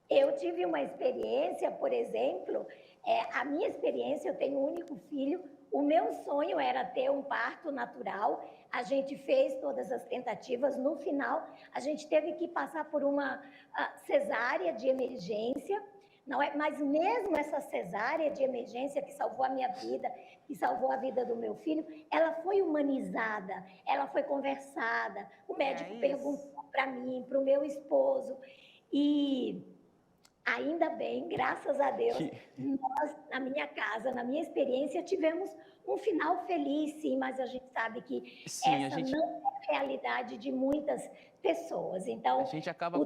Eu tive uma experiência, por exemplo, a minha experiência, eu tenho um único filho, o meu sonho era ter um parto natural, a gente fez todas as tentativas, no final a gente teve que passar por uma cesárea de emergência, não é? Mas mesmo essa cesárea de emergência que salvou a minha vida, que salvou a vida do meu filho, ela foi humanizada, ela foi conversada, o médico perguntou para mim, para o meu esposo, e ainda bem, graças a Deus, nós, na minha casa, na minha experiência, tivemos um final feliz, sim, mas a gente sabe que não é a realidade de muitas pessoas. Então, a gente acaba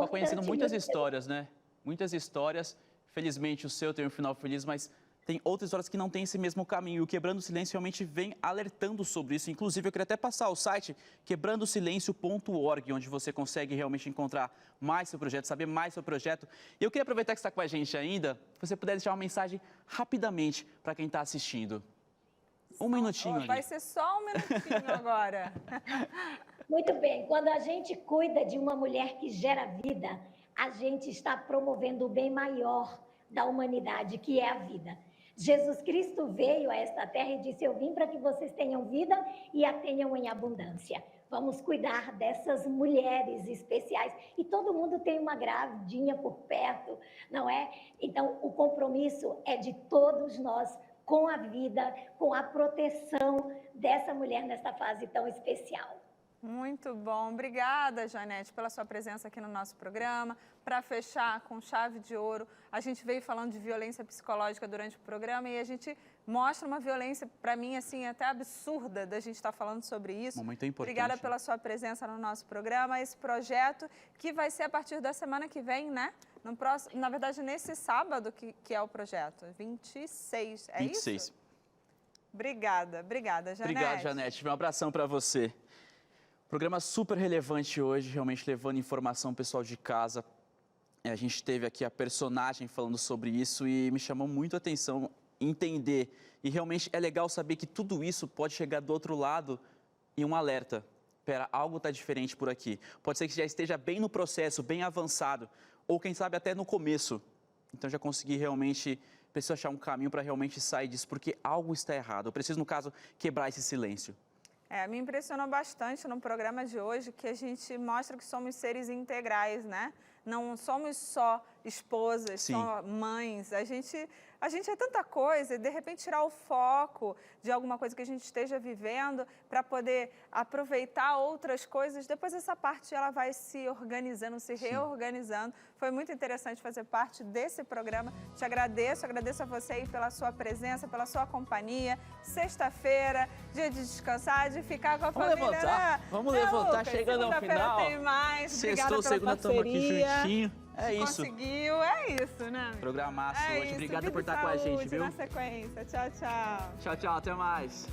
conhecendo muitas histórias, né? Muitas histórias. Felizmente, o seu tem um final feliz, mas tem outras histórias que não têm esse mesmo caminho. O Quebrando o Silêncio realmente vem alertando sobre isso. Inclusive, eu queria até passar o site quebrandosilencio.org, onde você consegue realmente encontrar mais seu projeto, saber mais seu projeto. E eu queria aproveitar que você está com a gente ainda, se você puder deixar uma mensagem rapidamente para quem está assistindo. Um minutinho ali. Vai ser só um minutinho agora. Muito bem. Quando a gente cuida de uma mulher que gera vida, a gente está promovendo o bem maior da humanidade, que é a vida. Jesus Cristo veio a esta terra e disse, eu vim para que vocês tenham vida e a tenham em abundância. Vamos cuidar dessas mulheres especiais. E todo mundo tem uma gravidinha por perto, não é? Então, o compromisso é de todos nós com a vida, com a proteção dessa mulher nessa fase tão especial. Muito bom. Obrigada, Janete, pela sua presença aqui no nosso programa. Para fechar com chave de ouro, a gente veio falando de violência psicológica durante o programa e a gente mostra uma violência, para mim, assim, até absurda da gente estar falando sobre isso. Muito importante. Obrigada pela sua presença no nosso programa. Esse projeto que vai ser a partir da semana que vem, né? No próximo, na verdade, nesse sábado que é o projeto, 26, é 26. isso? Obrigada, Janete. Obrigado, Janete. Um abração para você. Programa super relevante hoje, realmente levando informação pessoal de casa. A gente teve aqui a personagem falando sobre isso e me chamou muito a atenção entender. E realmente é legal saber que tudo isso pode chegar do outro lado e um alerta. Espera, algo está diferente por aqui. Pode ser que já esteja bem no processo, bem avançado, ou quem sabe até no começo. Então já consegui realmente, preciso achar um caminho para realmente sair disso, porque algo está errado. Eu preciso, no caso, quebrar esse silêncio. Me impressionou bastante no programa de hoje que a gente mostra que somos seres integrais, né? Não somos só esposas, só mães. A gente é tanta coisa e, de repente, tirar o foco de alguma coisa que a gente esteja vivendo para poder aproveitar outras coisas. Depois, essa parte ela vai se organizando, se reorganizando. Foi muito interessante fazer parte desse programa. Te agradeço a você aí pela sua presença, pela sua companhia. Sexta-feira, dia de descansar, de ficar com a família. Vamos levantar, Lucas? Chegando ao final. Tem mais. Sextou, segunda, estamos aqui juntinho. É isso. Conseguiu, é isso, né? Programaço hoje. Isso. Obrigado Vida por e estar com a gente, saúde viu? na sequência. Tchau, tchau. Tchau, tchau. Até mais.